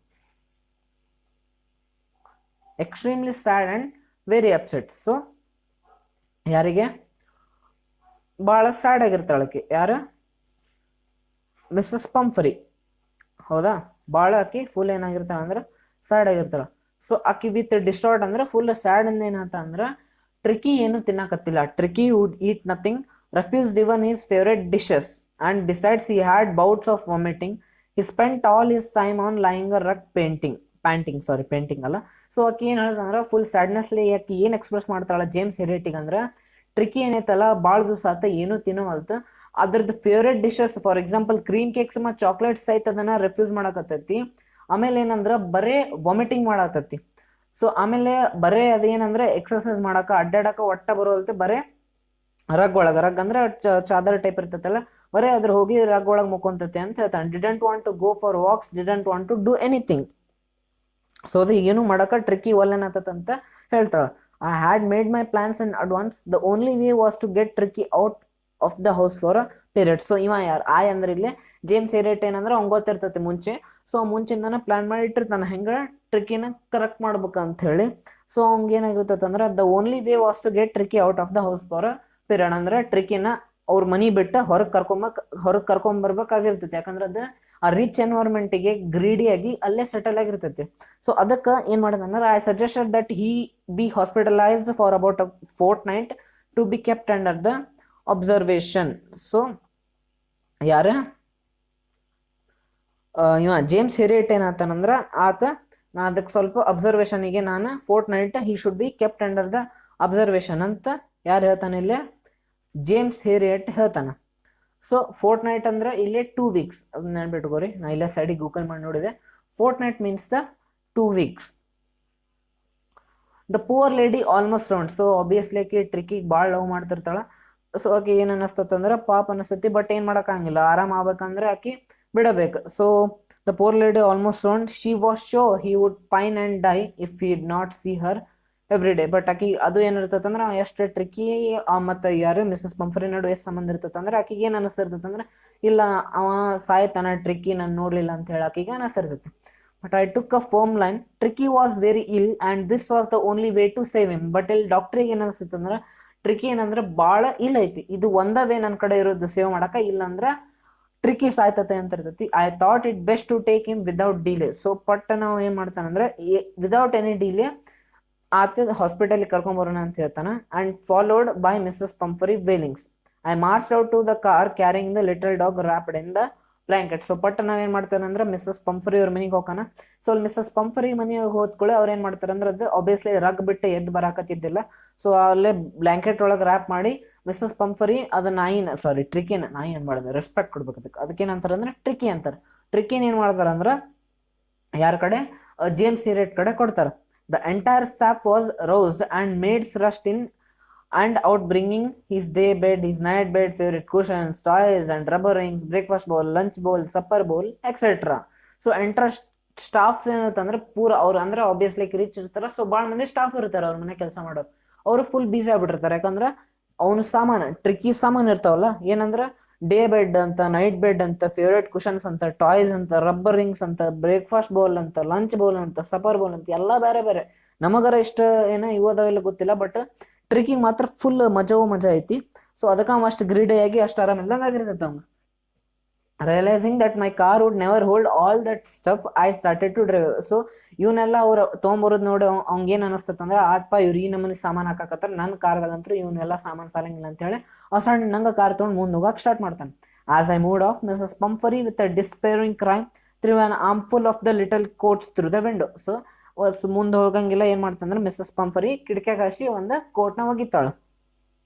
extremely sad and very upset. So ಯಾರಿಗೆ ಭಾಳ ಸ್ಯಾಡ್ ಆಗಿರ್ತಾಳೆ ಆಕೆ, ಯಾರು ಮಿಸ್ಸಸ್ ಪಂಫರಿ, ಹೌದಾ. ಭಾಳ ಆಕಿ ಫುಲ್ ಏನಾಗಿರ್ತಾಳೆ ಅಂದ್ರೆ ಸ್ಯಾಡ್ ಆಗಿರ್ತಾಳೆ. ಸೊ ಆಕಿ ವಿತ್ ಡಿಸ್ಟಾರ್ಟ್ ಅಂದ್ರೆ ಫುಲ್ ಸ್ಯಾಡ್ ಇಂದ ಏನಂತ ಅಂದ್ರೆ ಟ್ರಿಕಿ ಏನು ತಿನ್ನಕತ್ತಿಲ್ಲ. Tricki would eat nothing, refused even his favourite dishes, and besides he had bouts of vomiting. He spent all his time on lying a rug panting ಅಲ್ಲ. So ಆಕಿ ಏನು ಹೇಳಿದ್ರೆ ಫುಲ್ ಸ್ಯಾಡ್ನೆಸ್ಲಿ ಆಕಿ ಏನು ಎಕ್ಸ್ಪ್ರೆಸ್ ಮಾಡ್ತಾಳೆ ಜೇಮ್ಸ್ ಹೆರಿಯಟಿಗೆ ಅಂದ್ರೆ, ಟ್ರಿಕಿ ಏನೈತಲ್ಲ ಭಾಳ ದಿವಸ ಆತ ಏನೂ ತಿನ್ನೋವಲ್ತು, ಅದ್ರದ್ದು favourite dishes for example cream cakes ಮತ್ತು ಚಾಕ್ಲೇಟ್ಸ್ ಸಹಿತ ಅದನ್ನ ರೆಫ್ಯೂಸ್ ಮಾಡಕತ್ತೈತಿ. ಆಮೇಲೆ ಏನಂದ್ರೆ ಬರೇ ವಾಮಿಟಿಂಗ್ ಮಾಡಾಕತ್ತಿ. ಸೊ ಆಮೇಲೆ ಬರೇ ಅದೇನಂದ್ರೆ ಎಕ್ಸರ್ಸೈಸ್ ಮಾಡಕ ಅಡ್ಡಾಡಕ ಒಟ್ಟ ಬರೋಲ್ತೆ, ಬರೇ ರಗ್ ಅಂದ್ರೆ ಚಾದರ್ ಟೈಪ್ ಇರ್ತೈತಲ್ಲ, ಬರೇ ಅದ್ರ ಹೋಗಿ ರಗ್ ಒಳಗೆ ಮುಕ್ಕೊಂತೈತೆ ಅಂತ ಹೇಳ್ತಾನೆ. Didn't want to go for walks, didn't want to do anything. So ಅದು ಏನು ಮಾಡಕ ಟ್ರಿಕಿ ಒಲ್ಲೆನತ್ತ ಹೇಳ್ತಾಳ. I had made my plans in advance, the only way was to get Tricki out of the house for a period. So ಇವ ಯಾರು ಆಯ್ ಅಂದ್ರೆ ಇಲ್ಲಿ James ಹೆರಿಯಟ್ ಏನಂದ್ರೆ ಅವ್ನು ಗೊತ್ತಿರ್ತೈತಿ ಮುಂಚೆ. ಸೊ ಮುಂಚಿಂದನ ಪ್ಲಾನ್ ಮಾಡಿ ಇಟ್ಟಿರ್ತಾನೆ ಹೆಂಗ ಟ್ರಿಕಿನ ಕರೆಕ್ಟ್ ಮಾಡ್ಬೇಕಂತ ಹೇಳಿ. ಸೊ ಅವ್ಗೆ ಏನಾಗಿರ್ತೈತೆ ಅಂದ್ರೆ the only way was to get Tricki out of the house for a period, ಅಂದ್ರೆ ಟ್ರಿಕಿನ ಅವ್ರ ಮನಿ ಬಿಟ್ಟು ಹೊರಗೆ ಕರ್ಕೊಂಬರ್ಬೇಕಾಗಿರ್ತೈತಿ. ಯಾಕಂದ್ರೆ ಅದು ಆ ರಿಚ್ ಎನ್ವೈರ್ಮೆಂಟಿಗೆ ಗ್ರೀಡಿಯಾಗಿ ಅಲ್ಲೇ ಸೆಟಲ್ ಆಗಿರ್ತೈತಿ. ಸೊ ಅದಕ್ಕೆ ಏನು ಮಾಡೋದಂದ್ರೆ I suggested that he be hospitalised for about a fortnight to be kept under the observation. So ಯಾರ ಇವ ಜೇಮ್ಸ್ ಹೆರಿಯಟ್ ಏನಂತಾನಂದ್ರೆ ಆತ ನಾ ಅದಕ್ಕೆ ಸ್ವಲ್ಪ ಅಬ್ಸರ್ವೇಷನಿಗೆ ನಾನು fort night he should be kept under the observation ಅಂತ ಯಾರು ಹೇಳ್ತಾನೆ ಇಲ್ಲೇ ಜೇಮ್ಸ್ ಹೆರಿಯಟ್ ಹೇಳ್ತಾನೆ. ಸೊ ಫೋರ್ಟ್ ನೈಟ್ ಅಂದ್ರೆ ಇಲ್ಲೇ 2 weeks, ಅದನ್ನ ನೆನ್ಪಿಟ್ಕೋರಿ. ನಾ ಇಲ್ಲೇ ಸೈಡಿಗೆ ಗೂಗಲ್ ಮಾಡಿ ನೋಡಿದೆ. Fort night means the 2 weeks. The poor lady almost round. So obviously ಆಕಿ ಟ್ರಿಕಿಗೆ ಭಾಳ ಲವ್ ಮಾಡ್ತಿರ್ತಾಳ. ಸೊ ಆಕಿ ಏನು ಅನ್ನಿಸ್ತಂದ್ರೆ ಪಾಪ ಅನಿಸ್ತತಿ, ಬಟ್ ಏನು ಮಾಡೋಕ್ಕಾಗಿಲ್ಲ, ಆರಾಮ್ ಆಗ್ಬೇಕಂದ್ರೆ ಆಕಿ ಬಿಡಬೇಕು. So the poor lady almost round, she was sure he would pine and die if he'd not see her every day. But ಆಕಿ ಅದು ಏನಿರ್ತೈತಂದ್ರೆ ಎಷ್ಟು ಟ್ರಿಕಿ ಮತ್ತು ಯಾರು ಮಿಸ್ಸಸ್ ಪಂಫರಿ ನಡು ಎಷ್ಟು ಸಂಬಂಧ ಇರ್ತೈತಂದ್ರೆ ಆಕಿಗೆ ಏನು ಅನ್ನಿಸ್ತಿರ್ತೈತಂದ್ರೆ ಇಲ್ಲ ಅವ ಸಾಯ್ತಾನ ಟ್ರಿಕಿ ನಾನು ನೋಡಲಿಲ್ಲ ಅಂತ ಹೇಳಿ ಆಕಿಗೆ ಅನ್ನಿಸ್ತಿರ್ತೈತಿ. But I took a firm line, Tricki was very ill and this was the only way to save him. But ಇಲ್ಲಿ ಡಾಕ್ಟ್ರಿಗೆ ಏನು ಅನಿಸ್ತಂದ್ರೆ ಟ್ರಿಕಿ ಏನಂದ್ರೆ ಭಾಳ ಇಲ್ಲ ಐತಿ, ಇದು ಒಂದ ವೇ ನನ್ನ ಕಡೆ ಇರೋದು ಸೇವ್ ಮಾಡಕ್ಕೆ, ಇಲ್ಲಂದ್ರೆ ಟ್ರಿಕಿ ಸಾಯ್ತತೆ ಅಂತ ಇರ್ತೈತಿ. I thought it best to take him without delay. So ಪಟ್ಟ ನಾವು ಏನು ಮಾಡ್ತಾನಂದ್ರೆ ವಿದೌಟ್ ಎನಿ ಡಿಲೇ ಆತ ಹಾಸ್ಪಿಟಲ್ಗೆ ಕರ್ಕೊಂಬರೋಣ ಅಂತ ಹೇಳ್ತಾನೆ. And followed by Mrs Pumphrey wailings. I march out to the car carrying the little dog wrapped in the blanket. So ಪಟ್ಟ ನಾವೇನು ಮಾಡ್ತೇನೆ ಅಂದ್ರೆ ಮಿಸ್ಸಸ್ ಪಂಫರಿ ಅವ್ರ ಮನೆಗೆ ಹೋಗೋಣ. ಸೊ ಅಲ್ಲಿ ಮಿಸ್ಸಸ್ ಪಂಫರಿ ಮನೆಗೆ ಹೋದ್ಕೊಳ್ಳೆ ಅವ್ರು ಏನು ಮಾಡ್ತಾರೆ ಅಂದ್ರೆ ಅದು ಆಬ್ವಿಯಸ್ಲಿ ರಗ್ ಬಿಟ್ಟು ಎದ್ದು ಬರಾಕತ್ತಿದ್ದಿಲ್ಲ. ಸೊ ಅಲ್ಲೇ ಬ್ಲಾಂಕೆಟ್ ಒಳಗೆ ರ್ಯಾಪ್ ಮಾಡಿ ಮಿಸ್ಸಸ್ ಪಂಫರಿ ಅದು ಟ್ರಿಕಿನ ನಾಯಿ ಏನು ಮಾಡಿದ್ರೆ ರೆಸ್ಪೆಕ್ಟ್ ಕೊಡ್ಬೇಕು, ಅದಕ್ಕೇನಂತಾರೆ ಅಂದ್ರೆ ಟ್ರಿಕಿ ಅಂತಾರೆ. ಟ್ರಿಕಿನ ಏನು ಮಾಡ್ತಾರೆ ಅಂದ್ರೆ ಯಾರ ಕಡೆ ಜೇಮ್ಸ್ ಹೆರಿಯಟ್ ಕಡೆ ಕೊಡ್ತಾರೆ. The entire staff was roused and maids rushed in and out bringing his day bed, his night bed, favorite cushions, toys and rubber rings, breakfast bowl, lunch bowl, supper bowl, etc. So enter staffs ಏನಂತಂದ್ರೆ ಪೂರ ಅವ್ರು ಅಂದ್ರೆ obviously rich ಇರ್ತಾರೆ. So ಭಾಳ ಮಂದಿ staff ಇರ್ತಾರೆ ಅವ್ರ ಮನೆ ಕೆಲಸ ಮಾಡೋರು. ಅವರು ಫುಲ್ ಬಿಸಿ ಆಗ್ಬಿಟ್ಟಿರ್ತಾರೆ. ಯಾಕಂದ್ರೆ ಅವನು ಟ್ರಿಕಿ ಸಾಮಾನು ಇರ್ತಾವಲ್ಲ, ಏನಂದ್ರೆ ಡೇ ಬೆಡ್ ಅಂತ, ನೈಟ್ ಬೆಡ್ ಅಂತ, ಫೇವ್ರೇಟ್ ಕುಷನ್ಸ್ ಅಂತ, ಟಾಯ್ಸ್ ಅಂತ, ರಬ್ಬರ್ ರಿಂಗ್ಸ್ ಅಂತ, ಬ್ರೇಕ್ಫಾಸ್ಟ್ ಬೌಲ್ ಅಂತ, ಲಂಚ್ ಬೌಲ್ ಅಂತ, ಸಪರ್ ಬೌಲ್ ಅಂತ, ಎಲ್ಲ ಬೇರೆ ಬೇರೆ. ನಮಗರ ಇಷ್ಟ ಏನೋ ಇವದಾವೆಲ್ಲ ಗೊತ್ತಿಲ್ಲ, ಬಟ್ ಟ್ರಿಕಿಂಗ್ ಮಾತ್ರ ಫುಲ್ ಮಜಾ ಐತಿ. ಸೊ ಅದಕ್ಕೆ ಅವ ಅಷ್ಟು ಗ್ರೀಡಿಯಾಗಿ ಅಷ್ಟು ಆರಾಮಿಲ್ದಂಗೆ ಆಗಿರ್ತೈತೆ ಅವ್ನು. Realising that my car would never hold all that stuff I started to drive. So ಇವನ್ನೆಲ್ಲ ಅವ್ರು ತೊಗೊಂಬರೋದು ನೋಡಿ ಅವ್ನಿಗೇನು ಅನಿಸ್ತೈತೆ ಅಂದ್ರೆ ಆತ್ಪ ಇವ್ರು ಈ ನಮ್ಮನೆ ಸಾಮಾನು ಹಾಕಕತ್ತಾರೆ, ನನ್ನ ಕಾರ್ಗಳಂತೂ ಇವನ್ನೆಲ್ಲ ಸಾಮಾನು ಸಾಲಂಗಿಲ್ಲ ಅಂತ ಹೇಳಿ ಸಣ್ಣಂಗೆ ಕಾರ್ ತೊಗೊಂಡು ಮುಂದೆ ಹೋಗಕ್ಕೆ ಸ್ಟಾರ್ಟ್ ಮಾಡ್ತಾನೆ. As I moved off Mrs Pumphrey with a despairing cry threw an armful of the little coats through the window. So ಮುಂದೆ ಹೋಗಂಗಿಲ್ಲ ಏನು ಮಾಡ್ತಂದ್ರೆ ಮಿಸ್ಸಸ್ ಪಂಫರಿ ಕಿಟಕಿಯಾಗ ಹಾಸಿ ಒಂದು ಕೋಟ್ನ ಒಗಿತಾಳೆ.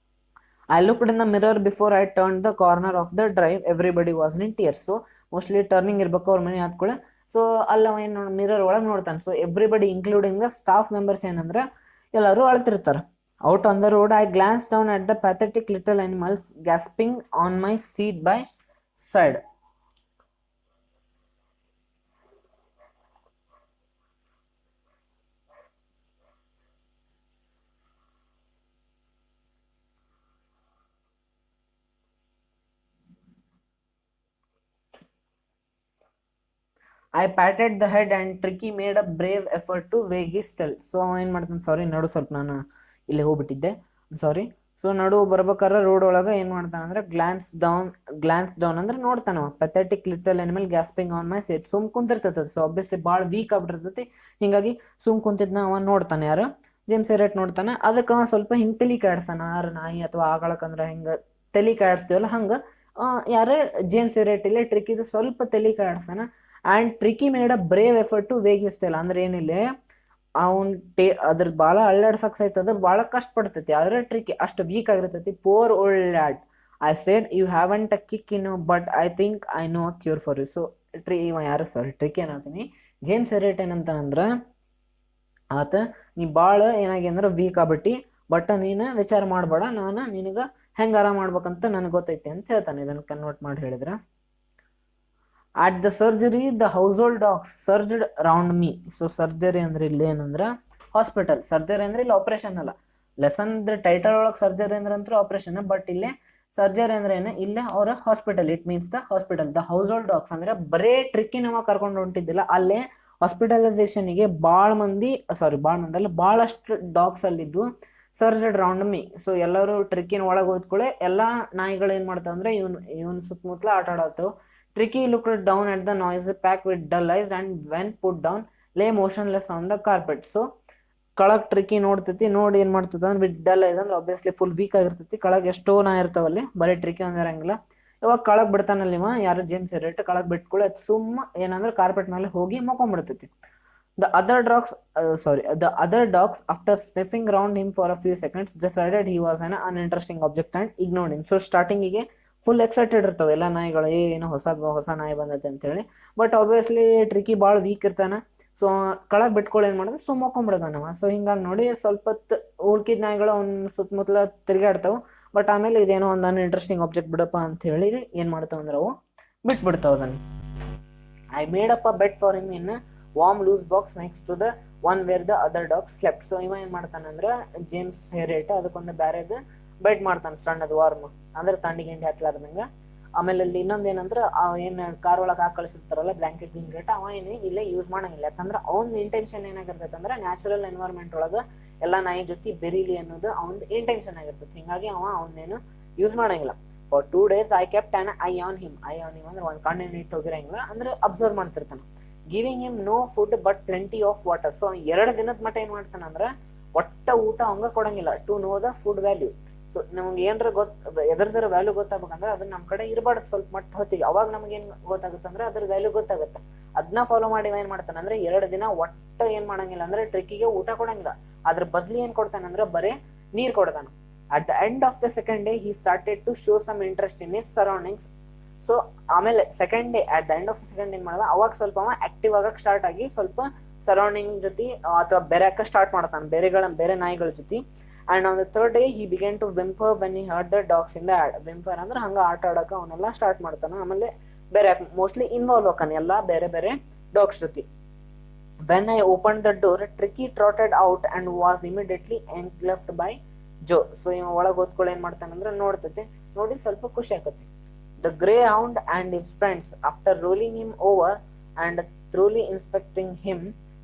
I looked in the mirror before I turn the corner of the drive, everybody was in tears. So mostly turning ಇರ್ಬೇಕು ಅವ್ರ ಮನೆ ಹತ್ಕೊಳ್ಳೆ. ಸೊ ಅಲ್ಲಿ ಅವ ಏನು ಮಿರರ್ ಒಳಗೆ ನೋಡ್ತಾನೆ. So everybody including the staff members ಏನಂದ್ರೆ ಎಲ್ಲರೂ ಅಳ್ತಿರ್ತಾರೆ. Out on the road I glance down at the pathetic little animals gasping on my seat by side. I patted the head and Tricki made a brave effort to wag his tail. So ಅವ ಏನು ಮಾಡ್ತಾನೆ, ಸಾರಿ ನಡು ಸ್ವಲ್ಪ ನಾನು ಇಲ್ಲಿ ಹೋಗ್ಬಿಟ್ಟಿದ್ದೆ, ಸಾರಿ. So ನಡು ಬರ್ಬೇಕಾದ್ರೆ road ಒಳಗೆ ಏನು ಮಾಡ್ತಾನೆ ಅಂದ್ರೆ ಗ್ಲಾನ್ಸ್ ಡೌನ್ ಅಂದ್ರೆ ನೋಡ್ತಾನವ. Pathetic little animal gasping on my seat. ಸುಮ್ ಕುಂತಿರ್ತೈತೆ. ಸೊ ಆಬ್ವಿಯಸ್ಲಿ ಭಾಳ ವೀಕ್ ಆಗ್ಬಿಟ್ಟಿರ್ತೈತಿ. ಹಿಂಗಾಗಿ ಸುಮ್ ಕುಂತಿದ್ನ ಅವ ನೋಡ್ತಾನೆ, ಯಾರು ಜೇಮ್ಸ್ ಹೆರಿಯಟ್ ನೋಡ್ತಾನೆ. ಅದಕ್ಕೆ ಅವ ಸ್ವಲ್ಪ ಹಿಂಗೆ ತಲೆ ಕಾಡ್ಸಾನ, ಯಾರು ನಾಯಿ ಅಥವಾ ಆಗಳಕ್ಕಂದ್ರೆ ಹಿಂಗೆ ತಲೆ ಕಾಡಿಸ್ತೀವಲ್ಲ ಹಂಗೆ ಯಾರೇ ಜೇಮ್ಸ್ ಹೆರಿಯಟ್ ಇಲ್ಲೇ ಟ್ರಿಕಿದು ಸ್ವಲ್ಪ ತಲೆ ಕಾಡ್ಸಾನ. And Tricki made a brave effort to wag his tail. ಅಂದ್ರೆ ಏನಿಲ್ಲ, ಅವ್ನ್ ಅದ್ರ ಭಾಳ ಅಳ್ಳಾಡ್ಸಕ್ ಸಹಿತ ಅದು ಭಾಳ ಕಷ್ಟ ಪಡ್ತೈತಿ. ಆದ್ರೆ ಟ್ರಿಕಿ ಅಷ್ಟು ವೀಕ್ ಆಗಿರ್ತೈತಿ. Poor old lad, I said you haven't a kick in but I think I know a cure for you. So Tricki ಏನಾಗ್ತೀನಿ, ಜೇಮ್ಸ್ ಹೆರಿಯಟ್ ಏನಂತಾನಂದ್ರೆ, ಆತ ನೀ ಭಾಳ ಏನಾಗಿ ಅಂದ್ರೆ ವೀಕ್ ಆಗ್ಬಿಟ್ಟು, ಬಟ್ ನೀನು ವಿಚಾರ ಮಾಡಬೇಡ, ನಾನು ನಿನಗೆ ಹೆಂಗೆ ಆರಾಮ ಮಾಡ್ಬೇಕಂತ ನನಗೆ ಗೊತ್ತೈತಿ ಅಂತ ಹೇಳ್ತಾನೆ. ಇದನ್ನು ಕನ್ವರ್ಟ್ ಮಾಡಿ ಹೇಳಿದ್ರೆ, at the surgery the household dogs surged round me. So surgery ಅಂದ್ರೆ ಇಲ್ಲಿ ಏನಂದ್ರೆ ಹಾಸ್ಪಿಟಲ್. ಸರ್ಜರಿ ಅಂದ್ರೆ ಇಲ್ಲಿ ಆಪರೇಷನ್ ಅಲ್ಲ. ಲೆಸನ್ ಟೈಟಲ್ ಒಳಗೆ ಸರ್ಜರಿ ಅಂದ್ರೆ ಅಂತ ಆಪರೇಷನ್, ಬಟ್ ಇಲ್ಲೇ ಸರ್ಜರಿ ಅಂದ್ರೆ ಏನು, ಇಲ್ಲೇ ಅವರ hospital. It means the hospital. The household dogs ಅಂದ್ರೆ ಬರೇ ಟ್ರಿಕ್ಕಿ ನಾವು ಕರ್ಕೊಂಡು ಹೊಂಟಿದ್ದಿಲ್ಲ, ಅಲ್ಲೇ ಹಾಸ್ಪಿಟಲೈಸೇಷನ್ಗೆ ಭಾಳ ಮಂದಿ ಅಲ್ಲ, ಭಾಳಷ್ಟು ಡಾಗ್ಸ್ ಅಲ್ಲಿದ್ದು. ಸರ್ಜ್ಡ್ ರೌಂಡ್ ಮೀ. ಸೊ ಎಲ್ಲರೂ ಟ್ರಿಕ್ಕಿನ ಒಳಗೆ ಹೋದ್ಕೊಳ್ಳೆ ಎಲ್ಲ ನಾಯಿಗಳು ಏನು ಮಾಡ್ತಾವ ಅಂದ್ರೆ ಇವನ್ ಸುತ್ತಮುತ್ತಲ ಆಟ ಆಡತ್ತವು. Tricky looked down at the noisy pack with dull eyes and when put down, lay motionless on the carpet. So ಕಳಗ್ ಟ್ರಿಕಿ ನೋಡ್ತೈತಿ, ನೋಡಿ ಏನ್ ಮಾಡ್ತದ ಅಂದ್ರೆ ವಿತ್ ಡಲ್ ಐಸ್ ಅಂದ್ರೆ ಆಬ್ವಿಯಸ್ಲಿ ಫುಲ್ ವೀಕ್ ಆಗಿರ್ತೈತಿ. ಕಳಗ್ ಎಷ್ಟೋ ನಾ ಇರ್ತಾವಲ್ಲಿ, ಬರೀ ಟ್ರಿಕಿ ಒಂದಿರಂಗಿಲ್ಲ. ಇವಾಗ ಕಳಗ್ ಬಿಡ್ತಾನಲ್ಲಿ ಇವ, ಯಾರು ಜೇಮ್ಸ್ ಹೆರಿಯಟ್. ಕಳಗ್ ಬಿಟ್ಕೊಳ್ಳಿ ಅದು ಸುಮ್ಮ ಏನಂದ್ರೆ ಕಾರ್ಪೆಟ್ ಮೇಲೆ ಹೋಗಿ ಮಕ್ಕೊಂಡ್ಬಿಡ್ತೈತಿ. The other dogs, after sniffing around him for a few seconds, decided he was an uninteresting object and ignored him. So ಸ್ಟಾರ್ಟಿಂಗಿಗೆ ಫುಲ್ ಎಕ್ಸೈಟೆಡ್ ಇರ್ತವೆ ಎಲ್ಲ ನಾಯಿಗಳು, ಏನೋ ಹೊಸ ನಾಯಿ ಬಂದೈತೆ ಅಂತೇಳಿ. ಬಟ್ ಆಬ್ವಿಯಸ್ಲಿ ಟ್ರಿಕಿ ಭಾಳ ವೀಕ್ ಇರ್ತಾನೆ. ಸೊ ಕಳಗ್ ಬಿಟ್ಕೊಳ್ಳಿ ಏನು ಮಾಡಿದ್ರೆ ಮೊಕ್ಕೊಂಬಿಡ್ತಾನವ. ಸೊ ಹಿಂಗಾಗಿ ನೋಡಿ ಸ್ವಲ್ಪ ಉಳ್ಕಿದ ನಾಯಿಗಳು ಅವ್ನ ಸುತ್ತಮುತ್ತಲ ತಿರ್ಗಾಡ್ತಾವೆ. ಬಟ್ ಆಮೇಲೆ ಇದೇನೋ ಒಂದು ಅನ್ಇಂಟ್ರೆಸ್ಟಿಂಗ್ ಆಬ್ಜೆಕ್ಟ್ ಬಿಡಪ್ಪ ಅಂತ ಹೇಳಿ ಏನು ಮಾಡ್ತಾವ ಅಂದ್ರೆ ಅವು ಬಿಟ್ಬಿಡ್ತಾವ ಅದನ್ನು. I made up a bed for him in warm loose box next to the one where the other dog slept. So ಇವ ಏನು ಮಾಡ್ತಾನೆ ಅಂದ್ರೆ ಜೇಮ್ಸ್ ಹೆರಿಯಟ್ ಅದಕ್ಕೊಂದು ಬೇರೆದು ಬೆಡ್ ಮಾಡ್ತಾನೆ, ಸಣ್ಣದು ವಾರ್ಮ್ ಅಂದ್ರೆ ತಂಡಿ ಗಿಂಡಿ ಹತ್ಲಾರ್ದಂಗೆ. ಆಮೇಲೆ ಅಲ್ಲಿ ಇನ್ನೊಂದು ಏನಂದ್ರೆ ಏನು ಕಾರ್ ಒಳಗೆ ಹಾಕಿ ಕಳಿಸಿರ್ತಾರಲ್ಲ ಬ್ಲಾಂಕೆಟ್ ಗಿಂಕೆಟ್, ಅವ ಏನು ಇಲ್ಲೇ ಯೂಸ್ ಮಾಡಂಗಿಲ್ಲ. ಯಾಕಂದ್ರೆ ಅವ್ನ ಇಂಟೆನ್ಷನ್ ಏನಾಗಿರ್ತೈತೆ ಅಂದ್ರೆ ನ್ಯಾಚುರಲ್ ಎನ್ವೈರ್ಮೆಂಟ್ ಒಳಗೆ ಎಲ್ಲ ನಾಯಿ ಜೊತೆ ಬೆರೀಲಿ ಅನ್ನೋದು ಅವ್ನ ಇಂಟೆನ್ಷನ್ ಆಗಿರ್ತೈತಿ. ಹಿಂಗಾಗಿ ಅವನೇನು ಯೂಸ್ ಮಾಡಂಗಿಲ್ಲ. For 2 days I kept an eye on him ಅಂದ್ರೆ ಒಂದು ಕಣ್ಣಿನ ಇಟ್ಟು ಹೋಗಿರಂಗಿಲ್ಲ, ಅಂದ್ರೆ ಅಬ್ಸರ್ವ್ ಮಾಡ್ತಿರ್ತಾನೆ. Giving him no food but plenty of water. So 2 ದಿನದ ಮಟ್ಟ ಏನ್ ಮಾಡ್ತಾನ ಅಂದ್ರೆ ಒಟ್ಟ ಊಟ ಹಂಗ ಕೊಡಂಗಿಲ್ಲ. To know the food value. So ನಮ್ಗೆ ಏನಾರ ಎದ್ರದರ ವ್ಯಾಲ್ಯೂ ಗೊತ್ತಾಗ್ಬೇಕಂದ್ರೆ ಅದನ್ನ ನಮ್ಮ ಕಡೆ ಇರಬಾರ್ದು ಸ್ವಲ್ಪ ಮಟ್ಟ ಹೊತ್ತಿಗೆ. ಅವಾಗ ನಮ್ಗೆ ಏನ್ ಗೊತ್ತಾಗುತ್ತೆ ಅಂದ್ರೆ ಅದ್ರ ವ್ಯಾಲ್ಯೂ ಗೊತ್ತಾಗುತ್ತೆ. ಅದನ್ನ ಫಾಲೋ ಮಾಡಿ ಏನ್ ಮಾಡ್ತಾನೆ ಅಂದ್ರೆ 2 ದಿನ ಒಟ್ಟ ಏನ್ ಮಾಡಂಗಿಲ್ಲ ಅಂದ್ರೆ ಟ್ರಿಕ್ಕಿಗೆ ಊಟ ಕೊಡಂಗಿಲ್ಲ. ಅದ್ರ ಬದ್ಲಿ ಏನ್ ಕೊಡ್ತಾನೆ ಅಂದ್ರೆ ಬರೇ ನೀರ್ ಕೊಡ್ತಾನೆ. At the end of the second day he started to show some interest in his surroundings. So ಆಮೇಲೆ second day at the end of the second ಏನ್ ಮಾಡದ, ಅವಾಗ ಸ್ವಲ್ಪ ಆಕ್ಟಿವ್ ಆಗಕ್ಕೆ ಸ್ಟಾರ್ಟ್ ಆಗಿ ಸ್ವಲ್ಪ ಸರೌಂಡಿಂಗ್ ಜೊತೆ ಅಥವಾ ಬೆರೆಯಕ್ಕ ಸ್ಟಾರ್ಟ್ ಮಾಡ್ತಾನೆ ಬೇರೆ ನಾಯಿಗಳ ಜೊತೆ. And on the third day he began to whimper when he heard the dogs in the yard. Whimper ಅಂದ್ರೆ ಹಂಗ ಆಟ ಆಡಕ್ಕೆ ಅವನ್ನೆಲ್ಲ ಸ್ಟಾರ್ಟ್ ಮಾಡ್ತಾನೆ. ಆಮೇಲೆ ಬೇರೆ ಮೋಸ್ಟ್ಲಿ ಇನ್ವಾಲ್ವ್ ಆಕಾನೆ ಎಲ್ಲ ಬೇರೆ ಡಾಗ್ಸ್ ಜೊತೆ. When I open the door Tricki trotted out and was immediately engulfed by Joe. So ಇವ ಒಳಗೆ ಓದ್ಕೊಳ್ಳಿ ಏನ್ ಮಾಡ್ತಾನಂದ್ರೆ ನೋಡ್ತೈತೆ, ನೋಡಿ ಸ್ವಲ್ಪ ಖುಷಿ ಆಕತಿ. The greyhound and his friends, after rolling him over and thoroughly inspecting him,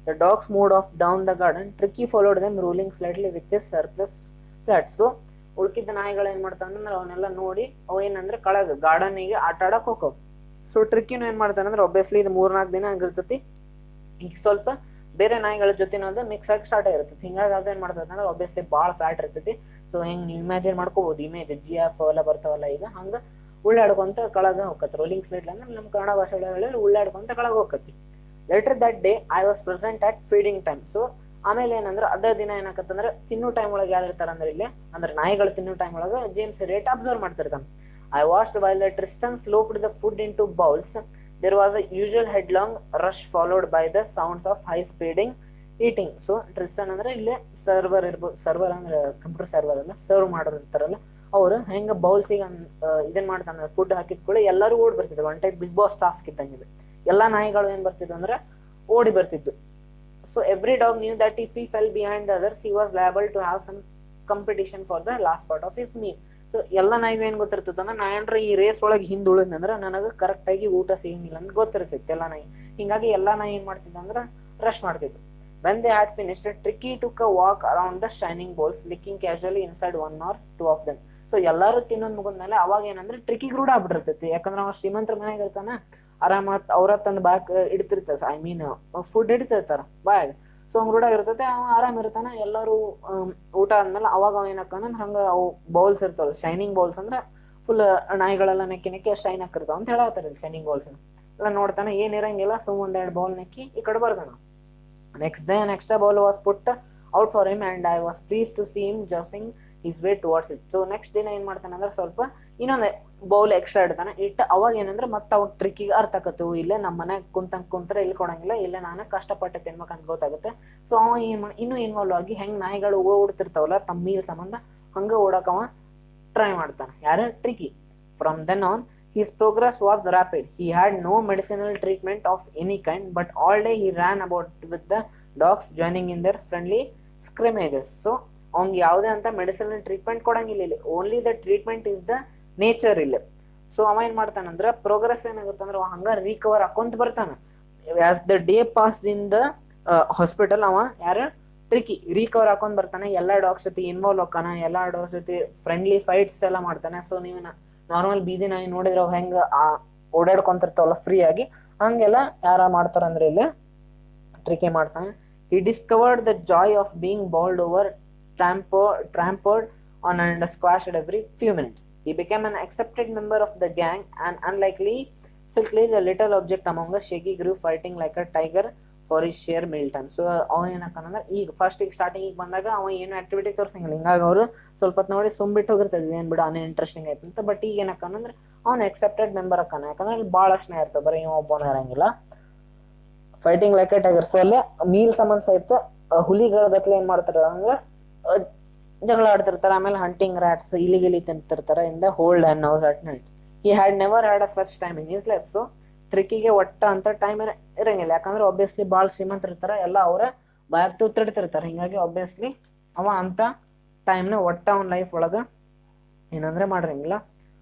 the dogs moved off down the garden. Tricky followed them, rolling slightly with his surplus flat. So ಉಳ್ಕಿದ್ದ ನಾಯಿಗಳು ಏನ್ ಮಾಡ್ತಾನಂದ್ರೆ ಅವನ್ನೆಲ್ಲ ನೋಡಿ ಅವು ಏನಂದ್ರೆ ಕಳಗ ಗಾರ್ಡನಿಗೆ ಆಟ ಆಡಕ್ ಹೋಗವ್. ಸೊ ಟ್ರಿಕ್ಕಿನೂ ಏನ್ ಮಾಡ್ತಾನಂದ್ರೆ obviously ಇದು 3-4 ದಿನ ಆಗಿರ್ತೈತಿ. ಈಗ ಸ್ವಲ್ಪ ಬೇರೆ ನಾಯಿಗಳ ಜೊತೆ ಮಿಕ್ಸ್ ಆಗಿ ಸ್ಟಾರ್ಟ್ ಆಗಿರ್ತೈತಿ. ಹಿಂಗಾಗಿ ಅದು ಏನ್ ಮಾಡ್ತೈತೆ ಅಂದ್ರೆ ಒಬ್ವಿಯಸ್ಲಿ ಭಾಳ ಫ್ಲಾಟ್ ಇರ್ತೈತಿ. ಸೊ ಹೆಂಗ್ ನೀವು ಇಮ್ಯಾಜಿನ್ ಮಾಡ್ಕೋಬಹುದು, ಇಮೇಜ್ GF ಎಲ್ಲ ಬರ್ತಾವಲ್ಲ ಈಗ ಹಂಗ ಉಳ್ಳಾಡ್ಕೊಂತ ಕಳಗ ಹೋಗತ್ತೆ. ರೋಲಿಂಗ್ ಸ್ಲೇಟ್ ಅಂದ್ರೆ ನಮ್ಮ ಕನ್ನಡ ಭಾಷೆ ಹೇಳಿದ್ರೆ ಉಳ್ಳಾಡ್ಕೊಂತ ಕಳಗ ಹೋಗತಿ. Later that day I was present at feeding time. So ಆಮೇಲೆ ಏನಂದ್ರೆ ಅದೇ ದಿನ ಏನಾಕತ್ತಂದ್ರೆ ತಿನ್ನೋ ಟೈಮ್ ಒಳಗೆ ಯಾರು ಇರ್ತಾರ ಅಂದ್ರೆ ಇಲ್ಲಿ ಅಂದ್ರೆ ನಾಯಿಗಳು ತಿನ್ನೋ ಟೈಮ್ ಒಳಗೆ ಜೇಮ್ಸ್ ಹೆರಿಯಟ್ ಅಬ್ಸರ್ವ್ ಮಾಡ್ತಿರ್ತಾನೆ. I watched while the Tristan slopped the food into bowls. There was a usual headlong rush followed by the sounds of high speeding eating. So Tristan ಅಂದ್ರೆ ಇಲ್ಲಿ server ಇರ್ಬೋದು. Server ಅಂದ್ರೆ computer server ಅಲ್ಲ, serve ಮಾಡೋರು ಇರ್ತಾರಲ್ಲ ಅವ್ರು ಹೆಂಗ ಬೌಲ್ಸಿಗೆ ಇದನ್ ಮಾಡ್ತಾನೆ ಫುಡ್ ಹಾಕಿದ ಕೂಡ ಎಲ್ಲರೂ ಓಡಿ ಬರ್ತಿದ್ರು. One type big boss task ಇದ್ದಂಗಿದೆ. ಎಲ್ಲಾ ನಾಯಿಗಳು ಏನ್ ಬರ್ತಿದ್ವು ಅಂದ್ರೆ ಓಡಿ ಬರ್ತಿದ್ದು. So every dog knew that if he fell behind the others he was liable to have some competition for the last part of his meal. So ಎಲ್ಲ ನಾಯಿಗೂ ಏನ್ ಗೊತ್ತಿರ್ತೈತೆ ಅಂದ್ರೆ ನಾ ಏನ್ರ ಈ ರೇಸ್ ಒಳಗೆ ಹಿಂದುಳಿದ್ನಂದ್ರ ನನಗೆ ಕರೆಕ್ಟ್ ಆಗಿ ಊಟ ಸಿಗಂಗಿಲ್ಲ ಅಂತ ಗೊತ್ತಿರ್ತೈತಿ ಎಲ್ಲ ನಾಯಿ. ಹಿಂಗಾಗಿ ಎಲ್ಲಾ ನಾಯಿ ಏನ್ ಮಾಡ್ತಿದ್ದ ಅಂದ್ರ rush ಮಾಡ್ತಿದ್ವು. When they had finished, Tricky took a walk around the shining bowls, licking casually inside one or two of them. So ಎಲ್ಲಾರು ತಿನ್ನೋದ್ ಮುಗಿದ್ಮೇಲೆ ಅವಾಗ ಏನಂದ್ರೆ ಟ್ರಿಕ್ಕಿಗೆ ರೂಢ ಆಗ್ಬಿಟ್ಟಿರ್ತೈತಿ. ಯಾಕಂದ್ರೆ ಅವ ಶ್ರೀಮಂತರ ಮನೆಯಾಗ ಇರ್ತಾನ, ಆರಾಮತ್ ಅವ್ರ ತಂದ್ ಬಾಕ್ ಇಡ್ತಿರ್ತಾರ, ಐ ಮೀನ್ ಫುಡ್ ಇಡ್ತಿರ್ತಾರ ಬಾಯಾಗ. ಸೊ ಹಂಗ್ ರೂಢ ಇರ್ತೈತೆ, ಅವ ಆರಾಮ್ ಇರ್ತಾನ. ಎಲ್ಲರೂ ಊಟ ಆದ್ಮೇಲೆ ಅವಾಗ ಅವ ಏನಕ್ಕಂದ್ರೆ ಹಂಗ ಅವು ಬೌಲ್ಸ್ ಇರ್ತಾವಲ್ಲ, ಶೈನಿಂಗ್ ಬೌಲ್ಸ್ ಅಂದ್ರೆ ಫುಲ್ ನಾಯಿಗಳೆಲ್ಲ ನೆಕ್ಕಿ ನೆಕ್ಕಿ ಶೈನ್ ಹಾಕಿರ್ತಾವ ಅಂತ ಹೇಳತ್ತಾರ ಶೈನಿಂಗ್ ಬೌಲ್ಸ್ ಎಲ್ಲ ನೋಡ್ತಾನೆ. ಏನ್ ಇರಂಗಿಲ್ಲ, ಸುಮ್ ಒಂದೆರಡು ಬೌಲ್ ನೆಕ್ಕಿ ಈ ಕಡೆ ಬರ್ತಾನ. Next day, an extra bowl was put out for him, and I was pleased to see him jossing his way towards it. So next ದಿನ ಏನ್ ಮಾಡ್ತಾನೆ ಅಂದ್ರೆ ಸ್ವಲ್ಪ ಇನ್ನೊಂದು ಬೌಲ್ ಎಕ್ಸ್ಟ್ರಾ ಇಡ್ತಾನೆ. ಅವಾಗ ಏನಂದ್ರೆ ಮತ್ತೆ ಅವ್ ಟ್ರಿಕ್ಕಿಗೆ ಅರ್ಥ ಆಕತ್ತು, ಇಲ್ಲೇ ನಮ್ಮ ಮನ್ಯಾಗ ಕುಂತ್ರೆ ಇಲ್ಲಿ ಕೊಡಂಗಿಲ್ಲ, ಇಲ್ಲೇ ನಾನು ಕಷ್ಟಪಟ್ಟೆ ತಿನ್ಬೇಕಂತ ಗೊತ್ತಾಗುತ್ತೆ. ಸೊ ಅವ ಇನ್ನೂ ಇನ್ವಾಲ್ವ್ ಆಗಿ ಹೆಂಗ್ ನಾಯಿಗಳು ಓಡ್ತಿರ್ತಾವಲ್ಲ ತಮ್ಮ ಮೀಲ್ ಸಂಬಂಧ, ಹಂಗ ಓಡಕ್ ಅವ ಟ್ರೈ ಮಾಡ್ತಾನೆ. ಯಾರು? Tricky. From then on, his progress was rapid. He had no medicinal treatment of any kind, but all day he ran about with the dogs, joining in their friendly scrimmages. So, ಅವ್ನಿಗೆ ಯಾವುದೇ ಅಂತ medicinal treatment ಕೊಡಂಗಿಲ್ಲ ಇಲ್ಲಿ. Only the treatment is the nature ಇಲ್ಲಿ. So ಅವ ಏನ್ ಮಾಡ್ತಾನಂದ್ರ progress ಏನಾಗುತ್ತೆ ಅಂದ್ರೆ ಅವ ಹಂಗ ರಿಕವರ್ ಹಾಕೊಂತ ಬರ್ತಾನ. As the day passed in the hospital, ಅವ ಯಾರು? ಟ್ರಿಕ್ಕಿ ರಿಕವರ್ ಹಾಕೊಂಡ್ ಬರ್ತಾನೆ. ಎಲ್ಲಾ ಡಾಗ್ಸ್ ಜೊತೆ ಇನ್ವಾಲ್ವ್ ಹಾಕಾನ, ಎಲ್ಲಾ ಡಾಗ್ಸ್ ಜೊತೆ ಫ್ರೆಂಡ್ಲಿ ಫೈಟ್ಸ್ ಎಲ್ಲ ಮಾಡ್ತಾನೆ. ಸೊ ನೀವು ನಾರ್ಮಲ್ ಬೀದಿ ನಾಯಿ ನೋಡಿದ್ರೆ ಅವ್ ಹೆಂಗ ಓಡಾಡ್ಕೊಂತಿರ್ತಾವಲ್ಲ ಫ್ರೀ ಆಗಿ, ಹಂಗೆಲ್ಲ ಯಾರ ಮಾಡ್ತಾರಂದ್ರೆ ಇಲ್ಲಿ ಟ್ರಿಕ್ಕಿ ಮಾಡ್ತಾನೆ. He discovered the joy of being bowled over, trampled on and squashed every few minutes. He became an accepted member of the gang, and unlikely, silkly the little object among us, Shaggy grew fighting like a tiger for his share meal time. So ಅವ ಏನಕ್ಕಂದ್ರೆ ಈಗ first ಈಗ starting ಈಗ ಬಂದಾಗ ಅವ ಏನು activity ತೋರಿಸಂಗಿಲ್ಲ, ಹಿಂಗಾಗಿ ಅವರು ಸ್ವಲ್ಪ ಹೊತ್ತು ನೋಡಿ ಸುಮ್ಬಿಟ್ಟು ಹೋಗಿರ್ತಾರೆ, ಏನ್ ಬಿಡು ಅನೇ ಇಂಟ್ರೆಸ್ಟಿಂಗ್ ಆಯ್ತು ಅಂತ. ಬಟ್ ಈಗ ಏನಕ್ಕಂದ್ರೆ ಅವ್ನು ಎಕ್ಸೆಪ್ಟೆಡ್ ಮೆಂಬರ್ ಅಕ್ಕನ, ಯಾಕಂದ್ರೆ ಅಲ್ಲಿ ಭಾಳಷ್ಟು ಇರ್ತವೆ, ಬರೀ ಇವ ಒಬ್ಬನ ಇರಂಗಿಲ್ಲ. Fighting like A tiger. So ಅಲ್ಲೇ ಮೀಲ್ ಸಂಬಂಧ ಸಹಿತ ಹುಲಿಗಳ ಗತ್ಲೆ ಏನ್ ಮಾಡ್ತಾರ ಅಂದ್ರೆ ಜಗಳ ಆಡ್ತಿರ್ತಾರ. ಆಮೇಲೆ ಹಂಟಿಂಗ್ ರ್ಯಾಟ್ಸ್ ಇಲಿಗಿಲಿ ತಿಂತಿರ್ತಾರ in the hold and nooks at night. He had never had a such time in his life. So ಟ್ರಿಕ್ಕಿಗೆ ಒಟ್ಟ ಅಂತ ಟೈಮ್ ಇರಂಗಿಲ್ಲ, ಯಾಕಂದ್ರೆ ಒಬ್ವಿಯಸ್ಲಿ ಭಾಳ ಶ್ರೀಮಂತ ಇರ್ತಾರ, ಎಲ್ಲ ಅವರ ಬಾಯಾಗ ತುತ್ತಿಡ್ತಿರ್ತಾರೆ. ಹಿಂಗಾಗಿ ಒಬ್ವಿಯಸ್ಲಿ ಅವ ಅಂತ ಟೈಮ್ನ ಒಟ್ಟ ಅವನ ಲೈಫ್ ಒಳಗ ಏನಂದ್ರೆ ಮಾಡಿರಂಗಿಲ್ಲ.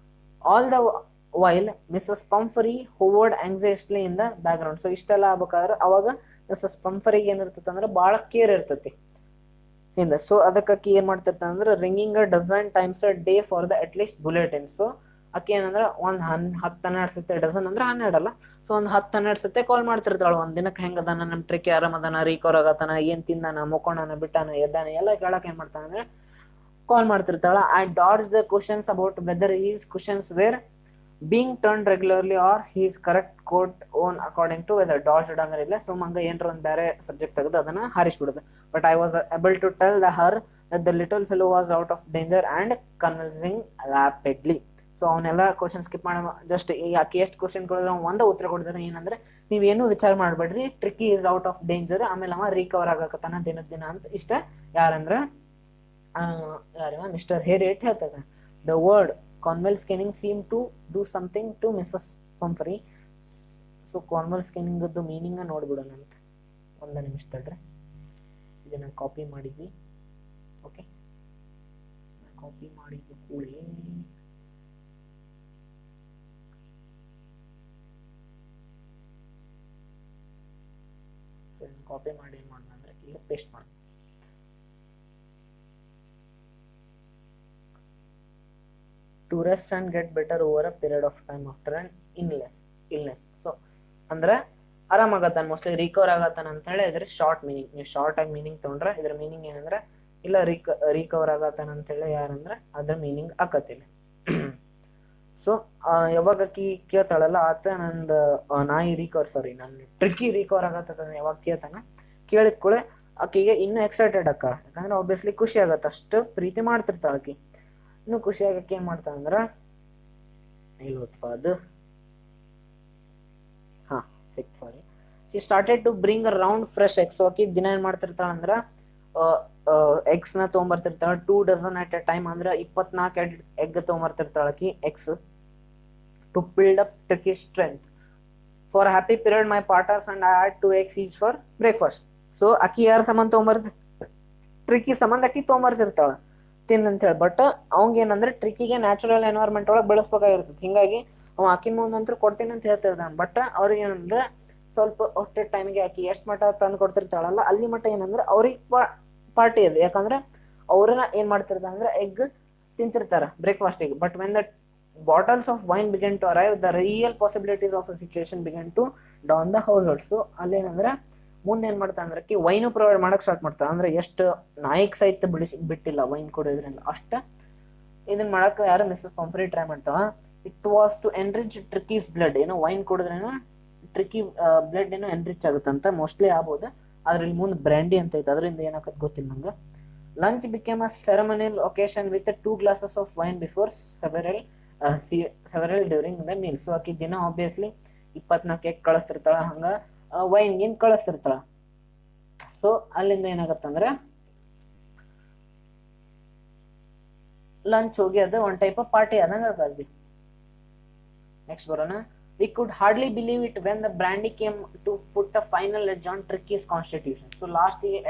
All the while Mrs Pumphrey hovered anxiously in the background. So ಇಷ್ಟೆಲ್ಲ ಆಗ್ಬೇಕಾದ್ರೆ ಅವಾಗ ಮಿಸಸ್ ಪಂಫರಿಗೆ ಏನಿರ್ತೈತೆ ಅಂದ್ರೆ ಭಾಳ ಕೇರ್ ಇರ್ತೈತಿ ಹಿಂದೆ. ಸೊ ಅದಕ್ಕೆ ಏನ್ ಮಾಡ್ತಿರ್ತಾನೆ ಅಂದ್ರೆ ringing a dozen times a day for the at least bulletin. So ಅಕ್ಕಿ ಏನಂದ್ರೆ ಒಂದ್ 10-12 ಸತಿ, ಡಜನ್ ಅಂದ್ರೆ 12 ಅಲ್ಲ, ಸೊ ಒಂದ್ 10-12 ಸತಿ ಕಾಲ್ ಮಾಡ್ತಿರ್ತಾಳ. ಒಂದ್ ದಿನಕ್ಕೆ ಹೆಂಗದಾನ ನಮ್ ಟ್ರಿಕ್ಕಿ, ಆರಾಮದಾನ, ರಿಕವರ್ ಆಗತಾನ, ಏನ್ ತಿಂದಾನ, ಮುಕ್ಕೊಂಡಾನ, ಬಿಟ್ಟಾನ, ಎದ್ದಾನ, ಎಲ್ಲ ಕೇಳಕ್ ಏನ್ ಮಾಡ್ತಾನ ಅಂದ್ರೆ ಕಾಲ್ ಮಾಡ್ತಿರ್ತಾಳ. I dodged the questions about whether is questions were being turned regularly or his correct quote on according to whether dodged ಅಂದ್ರೆ ಇಲ್ಲ. ಸೊ ಹಂಗ ಏನ್ರ ಒಂದ್ ಬೇರೆ ಸಬ್ಜೆಕ್ಟ್ ತೆಗೆದು ಅದನ್ನ ಹಾರಿಸ್ಬಿಡುದು. But I was able to tell the her that the little fellow was out of danger and conversing rapidly. So ಅವನ್ನೆಲ್ಲ ಕ್ವಶನ್ ಸ್ಕಿಪ್ ಮಾಡಿ ಜಸ್ಟ್ ಯಾಕೆ ಎಷ್ಟು ಕ್ವಶನ್ ಕೊಡಿದ್ರೆ ಒಂದೇ ಉತ್ತರ ಕೊಡಿದ್ರೆ ಏನಂದ್ರೆ ನೀವೇನು ವಿಚಾರ ಮಾಡ್ಬೇಡ್ರಿ, Tricki is out of danger, ಆಮೇಲೆ ಅವ ರಿಕವರ್ ಆಗಕತ್ತಾನ ದಿನದ ದಿನ ಅಂತ. ಇಷ್ಟ ಯಾರಂದ್ರ ಯಾರಿವ ಮಿಸ್ಟರ್ ಹೇರಿಯಟ್ ಹೇಳ್ತಾರೆ. The word Cornwall scanning seemed to do something to Mrs. Pumphrey. So Cornwall scanning ದು ಮೀನಿಂಗ್ ನೋಡ್ಬಿಡೋಣ ಅಂತ. ಒಂದು ನಿಮಿಷ ತಡ್ರಿ, ಇದನ್ನ ಕಾಪಿ ಮಾಡಿದ್ವಿ. ಓಕೆ, ಕಾಪಿ ಮಾಡಿದ್ದು ಕೂಡಲೇ ಕಾಪಿ ಮಾಡಿ ಏನು ಮಾಡೋಣ ಅಂದ್ರೆ ಈಗ ಪೇಸ್ಟ್ ಮಾಡೋಣ. To rest and get better over a period of time after an illness. So ಅಂದ್ರೆ ಆರಾಮಾಗತ್ತಾನ, ಮೋಸ್ಟ್ಲಿ ರಿಕವರ್ ಆಗತ್ತಾನ ಅಂತ ಹೇಳಿ ಇದ್ರ ಶಾರ್ಟ್ ಮೀನಿಂಗ್. ನೀವು ಶಾರ್ಟ್ ಆಗಿ ಮೀನಿಂಗ್ ತಗೊಂಡ್ರೆ ಇದ್ರ ಮೀನಿಂಗ್ ಏನಂದ್ರೆ ಇಲ್ಲ ರಿಕವರ್ ಆಗತ್ತಾನ ಅಂತ ಹೇಳಿ ಯಾರಂದ್ರೆ ಅದ್ರ ಮೀನಿಂಗ್ ಆಕತಿಲ್ಲ. ಸೊ ಯಾವಾಗ ಆಕಿ ಕೇಳ್ತಾಳಲ್ಲ, ಆತ ನಂದು ನಾಯಿ ನನ್ನ ಟ್ರಿಕ್ಕಿ ರಿಕವರ್ ಆಗತ್ತ ಯಾವಾಗ ಕೇಳ್ತಾನ, ಕೇಳಿದ ಕೂಳೆ ಆಕಿಗೆ ಇನ್ನೂ ಎಕ್ಸೈಟೆಡ್ ಅಕ್ಕ, ಯಾಕಂದ್ರೆ ಆಬ್ವಿಯಸ್ಲಿ ಖುಷಿ ಆಗತ್ತ, ಅಷ್ಟು ಪ್ರೀತಿ ಮಾಡ್ತಿರ್ತಾಳ ಆಕಿ. ಇನ್ನು ಖುಷಿ ಆಗಕ್ಕೆ ಏನ್ ಮಾಡ್ತಾಳಂದ್ರ ಅದು ಸಾರಿ she started to bring a round fresh eggs. ಆಕಿ ದಿನ ಏನ್ ಮಾಡ್ತಿರ್ತಾಳಂದ್ರ ಎಗ್ಸ್ ನ ತೊಗೊಂಬರ್ತಿರ್ತಾಳ 2 ಡಜನ್ ಅಟ್ ಎ ಟೈಮ್, ಅಂದ್ರೆ 24 ಎಗ್ ತೊಗೊಂಬರ್ತಿರ್ತಾಳ ಆಕಿ eggs. To build up Tricki strength for happy period my partners and I had 2 eggs each for breakfast. So ಅಕ್ಕಿ ಯಾರ ಸಂಬಂಧ ತೊಗೊಂಬರ್ತಿ, ಟ್ರಿಕ್ಕಿ ಸಂಬಂಧ ಅಕ್ಕಿ ತೊಗೊಂಬರ್ತಿರ್ತಾಳ. ತಿನ್ನಂತ ಹೇಳಿ. ಬಟ್ ಅವಂಗ ಏನಂದ್ರೆ ಟ್ರಿಕ್ಕಿಗೆ ನ್ಯಾಚುರಲ್ ಎನ್ವೈರ್ಮೆಂಟ್ ಒಳಗೆ ಬೆಳೆಸ್ಬೇಕಾಗಿರ್ತದೆ. ಹಿಂಗಾಗಿ ಅವ ಆಕಿನ ಮುಂದಂತೂ ಕೊಡ್ತೀನಿ ಅಂತ ಹೇಳ್ತಿರ್ತಾನೆ. ಬಟ್ ಅವ್ರಿಗೆ ಏನಂದ್ರೆ ಸ್ವಲ್ಪ ಹೊಟ್ಟೆ ಟೈಮಿಗೆ ಆಕಿ ಎಷ್ಟು ಮಟ್ಟ ತಂದು ಕೊಡ್ತಿರ್ತಾಳಲ್ಲ ಅಲ್ಲಿ ಮಟ್ಟ ಏನಂದ್ರೆ ಅವ್ರಿಗೆ ಪಾರ್ಟಿ ಇದೆ. ಯಾಕಂದ್ರೆ ಅವ್ರನ್ನ ಏನ್ ಮಾಡ್ತಿರ್ತಾರೆ ಅಂದ್ರೆ ಎಗ್ ತಿಂತಿರ್ತಾರ ಬ್ರೇಕ್ಫಾಸ್ಟಿಗೆ. But when the bottles of wine began to arrive, the real possibilities of a situation began to dawn the household. So ಅಲ್ಲೇನಂದ್ರೆ ಮುಂದೆ ಏನ್ ಮಾಡ್ತಾ ಅಂದ್ರೆ ವೈನು ಪ್ರೊವೈಡ್ ಮಾಡಕ್ ಸ್ಟಾರ್ಟ್ ಮಾಡ್ತಾವ. ಅಂದ್ರೆ ಎಷ್ಟು ನಾಯಿಕ್ ಸಹಿತ ಬಿಟ್ಟಿಲ್ಲ ವೈನ್ ಕೊಡೋದ್ರಿಂದ ಅಷ್ಟ ಇದನ್ನ ಮಾಡಕ್ ಯಾರು ಮಿಸಸ್ ಪಂಫ್ರಿ ಟ್ರೈ ಮಾಡ್ತಾವ. It was to enrich Tricki's blood. ಏನೋ ವೈನ್ ಕುಡಿದ್ರೇನೋ ಟ್ರಿಕಿ ಬ್ಲಡ್ ಏನೋ ಎನ್ರಿಚ್ ಆಗುತ್ತಂತ, ಮೋಸ್ಟ್ಲಿ ಆಗ್ಬೋದು. ಆದ್ರೆ ಇಲ್ಲಿ ಮುಂದೆ ಬ್ರ್ಯಾಂಡಿ ಅಂತ ಐತೆ, ಅದರಿಂದ ಏನಾಗತ್ತೆ ಗೊತ್ತಿಲ್ಲ ನಂಗೆ. Lunch became a ceremonial occasion with 2 glasses of wine before several during the meal. So ಆಕಿ ದಿನ ಆಬ್ವಿಯಸ್ಲಿ 24 ಎಗ್ ಕಳಿಸ್ತಿರ್ತಾಳ, ಹಂಗ ವೈನ್ ಗೇನ್ ಕಳಿಸ್ತಿರ್ತಾಳ. ಸೊ ಅಲ್ಲಿಂದ ಏನಾಗತ್ತಂದ್ರೆ ಲಂಚ್ ಹೋಗಿ ಅದು ಒನ್ ಟೈಪ್ ಆಫ್ ಪಾರ್ಟಿ ಆದಂಗ ಆಗಲ್ವಿ. ನೆಕ್ಸ್ಟ್ ಬರೋಣ. We could hardly believe it when the brandy came to put a final edge on Tricky's constitution. So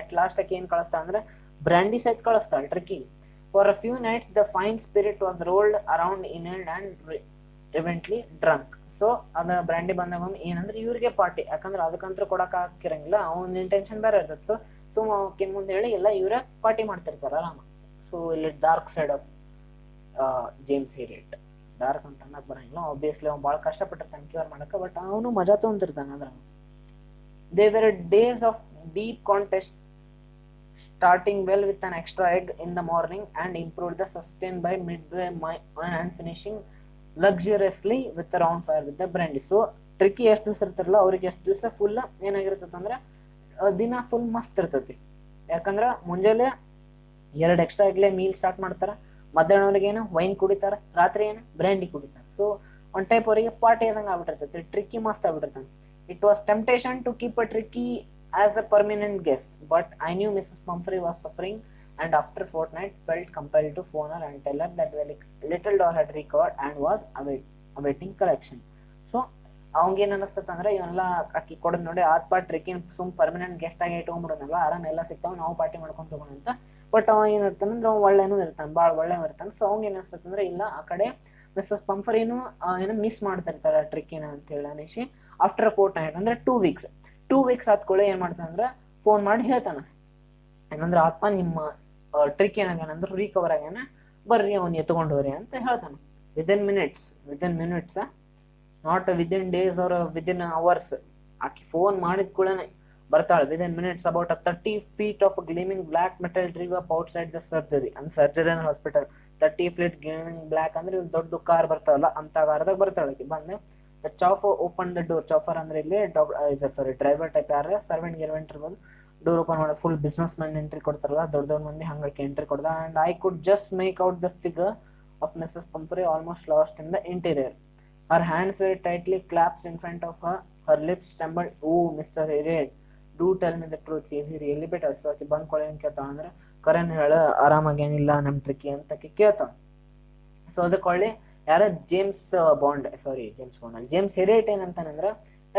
at last ಏನ್ ಕಳಿಸ್ತಾ ಅಂದ್ರೆ brandy ಸಹಿತ ಕಳಿಸ್ತಾಳೆ tricky. For a few nights the fine spirit was rolled around inhaled and eventually drunk. So ಅದ brandy ಬಂದಾಗ ಏನಂದ್ರೆ ಇವ್ರಿಗೆ party, ಯಾಕಂದ್ರೆ ಅದಕ್ಕಂತ್ರ ಕೊಡಕ್ ಹಾಕಿರಂಗಿಲ್ಲ, ಅವನ ಇಂಟೆನ್ಷನ್ ಬೇರೆ ಇರ್ತದೆ. ಸೊ ಅವಕಿನ್ ಮುಂದೆ ಹೇಳಿ ಎಲ್ಲ ಇವ್ರ ಪಾರ್ಟಿ ಮಾಡ್ತಿರ್ತಾರ ಆರಾಮ. ಸೊ ಇಲ್ಲಿ dark side of James Herriot. Dark ಅಂತ ಅನ್ನಕ್ ಬರಂಗಿಲ್ಲ, ಆಬ್ವಿಯಸ್ಲಿ ಅವ್ನು ಭಾಳ ಕಷ್ಟಪಟ್ಟಿರ್ತಾನೆ ಕ್ಯೂರ್ ಮಾಡಕ್ಕೆ, ಬಟ್ ಅವನು ಮಜಾ ತೊಗೊಂತಿರ್ತಾನೆ ಅದ್ರ. They were days of deep contest, starting well with an extra egg in the morning and improved the sustain by midway and finishing luxuriously with a round fire with the brandy. So tricky ಎಷ್ಟು ದಿವಸ ಇರ್ತಾರಲ್ಲ ಅವ್ರಿಗೆ ಎಷ್ಟು ದಿವಸ full ಏನಾಗಿರ್ತದೆ ಅಂದ್ರೆ ದಿನ full ಮಸ್ತ್ ಇರ್ತೈತಿ. ಯಾಕಂದ್ರೆ ಮುಂಜಾನೆ 2 ಎಕ್ಸ್ಟ್ರಾ ಎಗ್ಲೆ ಮೀಲ್ ಸ್ಟಾರ್ಟ್ ಮಾಡ್ತಾರ, ಮಧ್ಯಾಹ್ನವರೆಗೆ ಏನು ವೈನ್ ಕುಡಿತಾರ, ರಾತ್ರಿ ಏನು ಬ್ರ್ಯಾಂಡಿ ಕುಡಿತಾರ. ಸೊ ಒನ್ ಟೈಪ್ ಅವರಿಗೆ ಪಾರ್ಟಿ ಆದಂಗೆ ಆಗ್ಬಿಟ್ಟಿರ್ತೈತಿ. ಟ್ರಿಕ್ಕಿ ಮಸ್ತ್ ಆಗ್ಬಿಟ್ಟಿರ್ತಾನೆ. It was temptation to keep a Tricki as a permanent guest, but I knew Mrs. Pumphrey was suffering, and after a fortnight felt compelled to phone her and tell her that the little doll had recovered and was awaiting collection. So ಅವಂಗೇನು ಅನಿಸ್ತದೆ ಅಂದ್ರೆ ಇವನ್ನೆಲ್ಲ ಅಕ್ಕಿ ಕೊಡೋದು ನೋಡಿ ಆತ್ಪ ಟ್ರಿಕ್ಕಿನ ಸುಮ್ permanent guest ಆಗಿ ಇಟ್ಕೊಂಡ್ಬಿಡೋನಲ್ಲ, ಆರಾಮ ಎಲ್ಲ ಸಿಗ್ತಾವ, ನಾವು ಪಾರ್ಟಿ ಮಾಡ್ಕೊಂಡು ತಗೋಣ ಅಂತ. ಬಟ್ ಅವ ಏನಿರ್ತಾನೆ ಅಂದ್ರೆ ಅವ್ನು ಒಳ್ಳೆನೂ ಇರ್ತಾನೆ, ಭಾಳ ಒಳ್ಳೆ ಇರ್ತಾನೆ. ಸೊ ಅವಂಗ ಏನು ಅನಿಸ್ತದೆ ಅಂದ್ರೆ ಇಲ್ಲ ಆ ಕಡೆ ಮಿಸ್ಸಸ್ ಪಂಫರಿನು ಏನೋ ಮಿಸ್ ಮಾಡ್ತಿರ್ತಾರೆ ಟ್ರಿಕ್ಕಿನ ಅಂತ ಹೇಳಿ ಅನಿಸಿ. ಆಫ್ಟರ್ 4 nights ಅಂದ್ರೆ 2 weeks ಆದ್ಕೊಳ್ಳೆ ಏನ್ ಮಾಡ್ತಾನಂದ್ರ ಫೋನ್ ಮಾಡಿ ಹೇಳ್ತಾನ ಏನಂದ್ರೆ ಆತ್ಮ ನಿಮ್ಮ ಟ್ರಿಕ್ ಏನಾಗೇನಂದ್ರೆ ರಿಕವರ್ ಆಗ್ಯಾನ, ಬರ್ರಿ ಅವ್ನು ಎತ್ಕೊಂಡೋರಿ ಅಂತ ಹೇಳ್ತಾನ. Within minutes not within days or within hours. ಆಕಿ ಫೋನ್ ಮಾಡಿದ ಕೂಡನೆ ಬರ್ತಾಳೆ within minutes. About 30 feet of gleaming black metal drove up outside the surgery and surgery hospital. 30 feet gleaming black ಅಂದ್ರೆ ದೊಡ್ಡ ಕಾರ್ ಬರ್ತಾವಲ್ಲ ಅಂತ ಕಾರ್ದಾಗ ಬರ್ತಾಳೆ ಆಕಿ. ಬಂದೆ The chauffeur opened the door. Chauffeur ಅಂದ್ರೆ ಇಲ್ಲಿ ಡ್ರೈವರ್ ಟೈಪ್ ಯಾರ ಸರ್ವೆಂಟ್ ಗಿರ್ವೆಂಟ್ ಇರ್ಬೋದು. ಡೋರ್ ಓಪನ್ ಮಾಡೋದು ಫುಲ್ ಬಿಸ್ನೆಸ್ ಮ್ಯಾನ್ ಎಂಟ್ರಿ ಕೊಡ್ತಾರಲ್ಲ ದೊಡ್ಡ ಮಂದಿ, ಹಂಗಕ್ಕೆ ಎಂಟ್ರಿ ಕೊಡ್ದ. And I could just make out the figure of Mrs Pumphrey almost lost in the interior. Her hands were tightly clasped in front of her lips trembled. Oh, Mr. Harriet, do tell me the truth. Is he really better? So ಆಕಿ ಬಂದ್ ಕೊಳೆ ಏನ್ ಕೇಳ್ತಾಳ ಅಂದ್ರೆ ಕರೆನ್ ಹೇಳ ಆರಾಮಾಗೇನಿಲ್ಲ ನಮ್ tricky ಅಂತ ಕೇಳ್ತಾಳ. So ಅದಕ್ಕೊಳ್ಳಿ ಯಾರ ಜೇಮ್ಸ್ ಹೆರಿಯಟ್ ಏನಂತಾನಂದ್ರೆ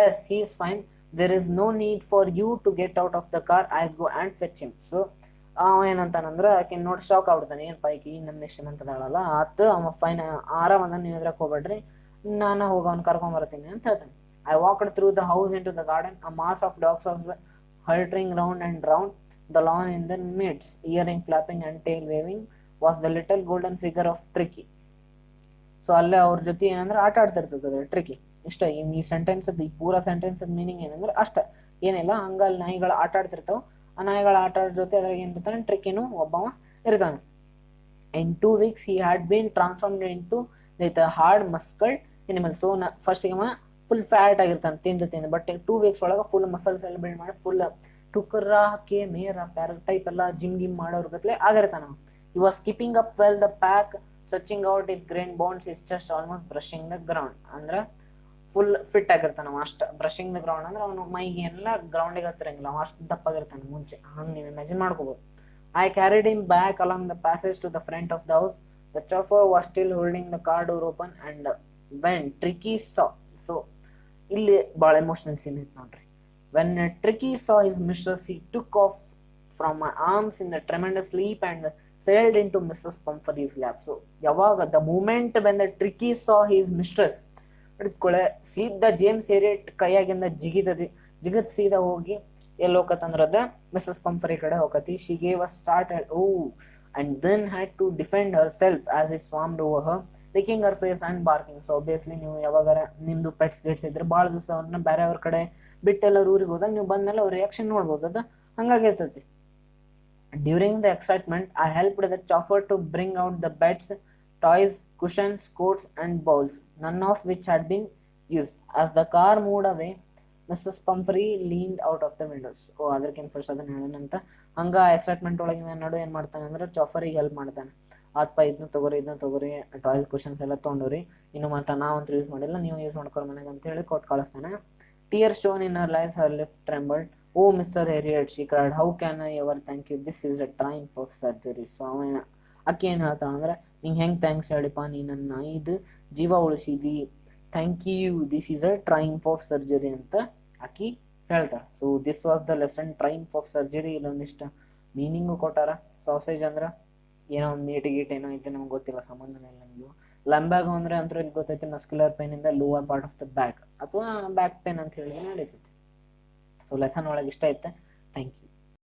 yes he is fine, there is no need for you to get out of the car, I go and fetch him. So ಅವ ಏನಂತಾನಂದ್ರೆ ಆಕೆ ನೋಡಿ ಶಾಕ್ ಆಗ್ಬಿಡ್ತಾನೆ, ಏನ್ ಪೈಕಿ ನಮ್ಮ ಶ್ರೀಮಂತದಾಳಲ್ಲ ಆತ ಅವ ಫೈನ್ ಆರಾಮದ ನೀವು ಎದ್ರಕ್ ಹೋಗ್ಬೇಡ್ರಿ, ನಾನು ಹೋಗಿ ಅವ್ನು ಕರ್ಕೊಂಬರ್ತೀನಿ ಅಂತ ಹೇಳ್ತಾನೆ. I walked through the house into the garden. A mass of dogs was hurtling round and round the lawn in the midst, ಇಯರಿಂಗ್ flapping and tail waving was the little golden figure of Tricki. So ಅಲ್ಲೇ ಅವ್ರ ಜೊತೆ ಏನಂದ್ರೆ ಆಟ ಆಡ್ತಿರ್ತದೆ tricky. ಇಷ್ಟ ಈ sentence ಈ ಪೂರಾ ಸೆಂಟೆನ್ಸ್ ಮೀನಿಂಗ್ ಏನಂದ್ರೆ ಅಷ್ಟ ಏನಿಲ್ಲ, ಹಂಗಲ್ಲಿ ನಾಯಿಗಳು ಆಟ ಆಡ್ತಿರ್ತಾವ, ಆ ನಾಯಿಗಳ ಆಟ ಆಡೋ ಜೊತೆ ಅದ್ರಾಗ ಏನಿರ್ತಾನೆ ಟ್ರಿಕ್ಕಿನೂ ಒಬ್ಬವ ಇರ್ತಾನೆ. ಇನ್ 2 weeks he had been transformed into the hard muscle animal. So ಫಸ್ಟಿಗೆ ಫುಲ್ ಫ್ಯಾಟ್ ಆಗಿರ್ತಾನೆ ತಿಂದು, ಬಟ್ 2 weeks ಒಳಗೆ ಫುಲ್ ಮಸಲ್ಸ್ ಎಲ್ಲ ಬಿಲ್ಡ್ ಮಾಡಿ full ಟುಕರ K Mera parrot type ಎಲ್ಲ ಜಿಮ್ ಮಾಡೋರ್ ಗತ್ಲೆ ಆಗಿರ್ತಾನ. he was keeping up well the pack, stretching out his grain bones, his chest almost brushing the ground. ಅಂದ್ರೆ full fit ಆಗಿರ್ತಾನ ಅವ ಅಷ್ಟ. ಬ್ರಷಿಂಗ್ ದ ಗ್ರೌಂಡ್ ಅಂದ್ರೆ ಅವನು ಮೈಗೆ ಎಲ್ಲ ಗ್ರೌಂಡಿಗೆ ಹತ್ತಿರಂಗಿಲ್ಲ, ಅವ ಅಷ್ಟು ದಪ್ಪಾಗಿರ್ತಾನೆ ಮುಂಚೆ, ಹಂಗೆ ನೀವು ಇಮ್ಯಾಜಿನ್ ಮಾಡ್ಕೋಬಹುದು. I carried him back along the passage to the front of the house. The chauffeur was still holding the car door open and when Tricky saw. So ಇಲ್ಲಿ ಭಾಳ ಎಮೋಷನಲ್ ಸೀನ್ ಐತೆ ನೋಡ್ರಿ. When Tricky saw his mistress, he took off from my arms in the tremendous leap and sailed into Mrs. Pumphrey's lap. So ಯಾವಾಗ the moment when the tricky saw his mistress ಹಿಡಿದ್ಕೊಳ್ಳೆ ಸೀದಾ James ಏರಿಯಟ್ ಕೈಯಾಗಿಂದ ಜಿಗತ್ ಸೀದಾ ಹೋಗಿ ಎಲ್ಲಿ ಹೋಗತ್ತಂದ್ರದ Mrs Pumphrey ಕಡೆ ಹೋಗತಿ. She gave a start oh and then had to defend herself as he swarmed over her, licking her face and barking. So obviously ನೀವು ಯಾವಾಗಾರ ನಿಮ್ದು pets gets ಇದ್ರೆ ಭಾಳ ದಿವಸ ಅವ್ರನ್ನ ಬೇರೆ ಅವ್ರ ಕಡೆ ಬಿಟ್ಟೆಲ್ಲ ಊರಿಗೆ ಹೋದಾಗ ನೀವು ಬಂದ್ಮೇಲೆ ಅವ್ರ ರಿಯಾಕ್ಷನ್ ನೋಡ್ಬೋದು, ಅದು ಹಂಗಾಗಿರ್ತೈತಿ. During the excitement, I helped the chauffeur to bring out the beds, toys, cushions, coats, and bowls, none of which had been used. As the car moved away, Mrs. Pumphrey leaned out of the windows. ಓ ಅದಕ್ಕಿಂತ first ಅದನ್ನ ಹೇಳೋಣಂತ. ಹಂಗ excitement ಒಳಗೆ ನಡು ಏನು ಮಾಡ್ತಾನೆ ಅಂದ್ರೆ ಚೌಫರಿಗೆ help ಮಾಡ್ತಾನೆ. ಆತ್ಪ ಇದನ್ನ ತಗೋರಿ ಟಾಯ್ಸ್ ಕುಷನ್ಸ್ ಎಲ್ಲ ತೊಗೊಂಡ್ರಿ, ಇನ್ನು ಮಾತ್ರ ನಾವಂತೂ ಯೂಸ್ ಮಾಡಿಲ್ಲ, ನೀವು ಯೂಸ್ ಮಾಡ್ಕೊರ ಮನೆಗೆ ಅಂತ ಹೇಳಿ ಕೊಟ್ಟು ಕಳಿಸ್ತಾನೆ. Tears shone in her eyes, her lip trembled. Oh, Mr. Harriet, she cried, how can I ever thank you? This is a triumph of surgery. So ಅಕ್ಕಿ ಏನು ಹೇಳ್ತಾಳೆ ಅಂದ್ರೆ, ನಿಂಗೆ ಹೆಂಗೆ ಥ್ಯಾಂಕ್ಸ್ ಹೇಳಿಪ್ಪ, ನೀ ನನ್ನ ಇದು ಜೀವ ಉಳಿಸಿದಿ, thank you, this is a triumph of surgery ಅಂತ ಆಕಿ ಹೇಳ್ತಾಳೆ. So this was the lesson, triumph of surgery. ಇಲ್ಲೊಂದಿಷ್ಟು ಮೀನಿಂಗು ಕೊಟ್ಟಾರ. ಸಾಸೇಜ್ ಅಂದ್ರೆ ಏನೋ ಒಂದು ಮೀಟ್ ಏನೋ ಐತೆ, ನಮ್ಗೆ ಗೊತ್ತಿಲ್ಲ, ಸಂಬಂಧನೇ ಇಲ್ಲ ನಮಗೂ. ಲಂಬ್ಯಾಗು ಅಂದರೆ ಅಂತೂ ಇಲ್ಲಿ ಗೊತ್ತೈತಿ ಮಸ್ಕ್ಯುಲರ್ ಪೇನಿಂದ lower part of the back ಅಥವಾ ಬ್ಯಾಕ್ ಪೇನ್ ಅಂತ ಹೇಳಿ ನಡೀತೈತಿ. ಸೊ ಲೆಸನ್ ಒಳಗೆ ಇಷ್ಟ ಐತೆ. Thank you.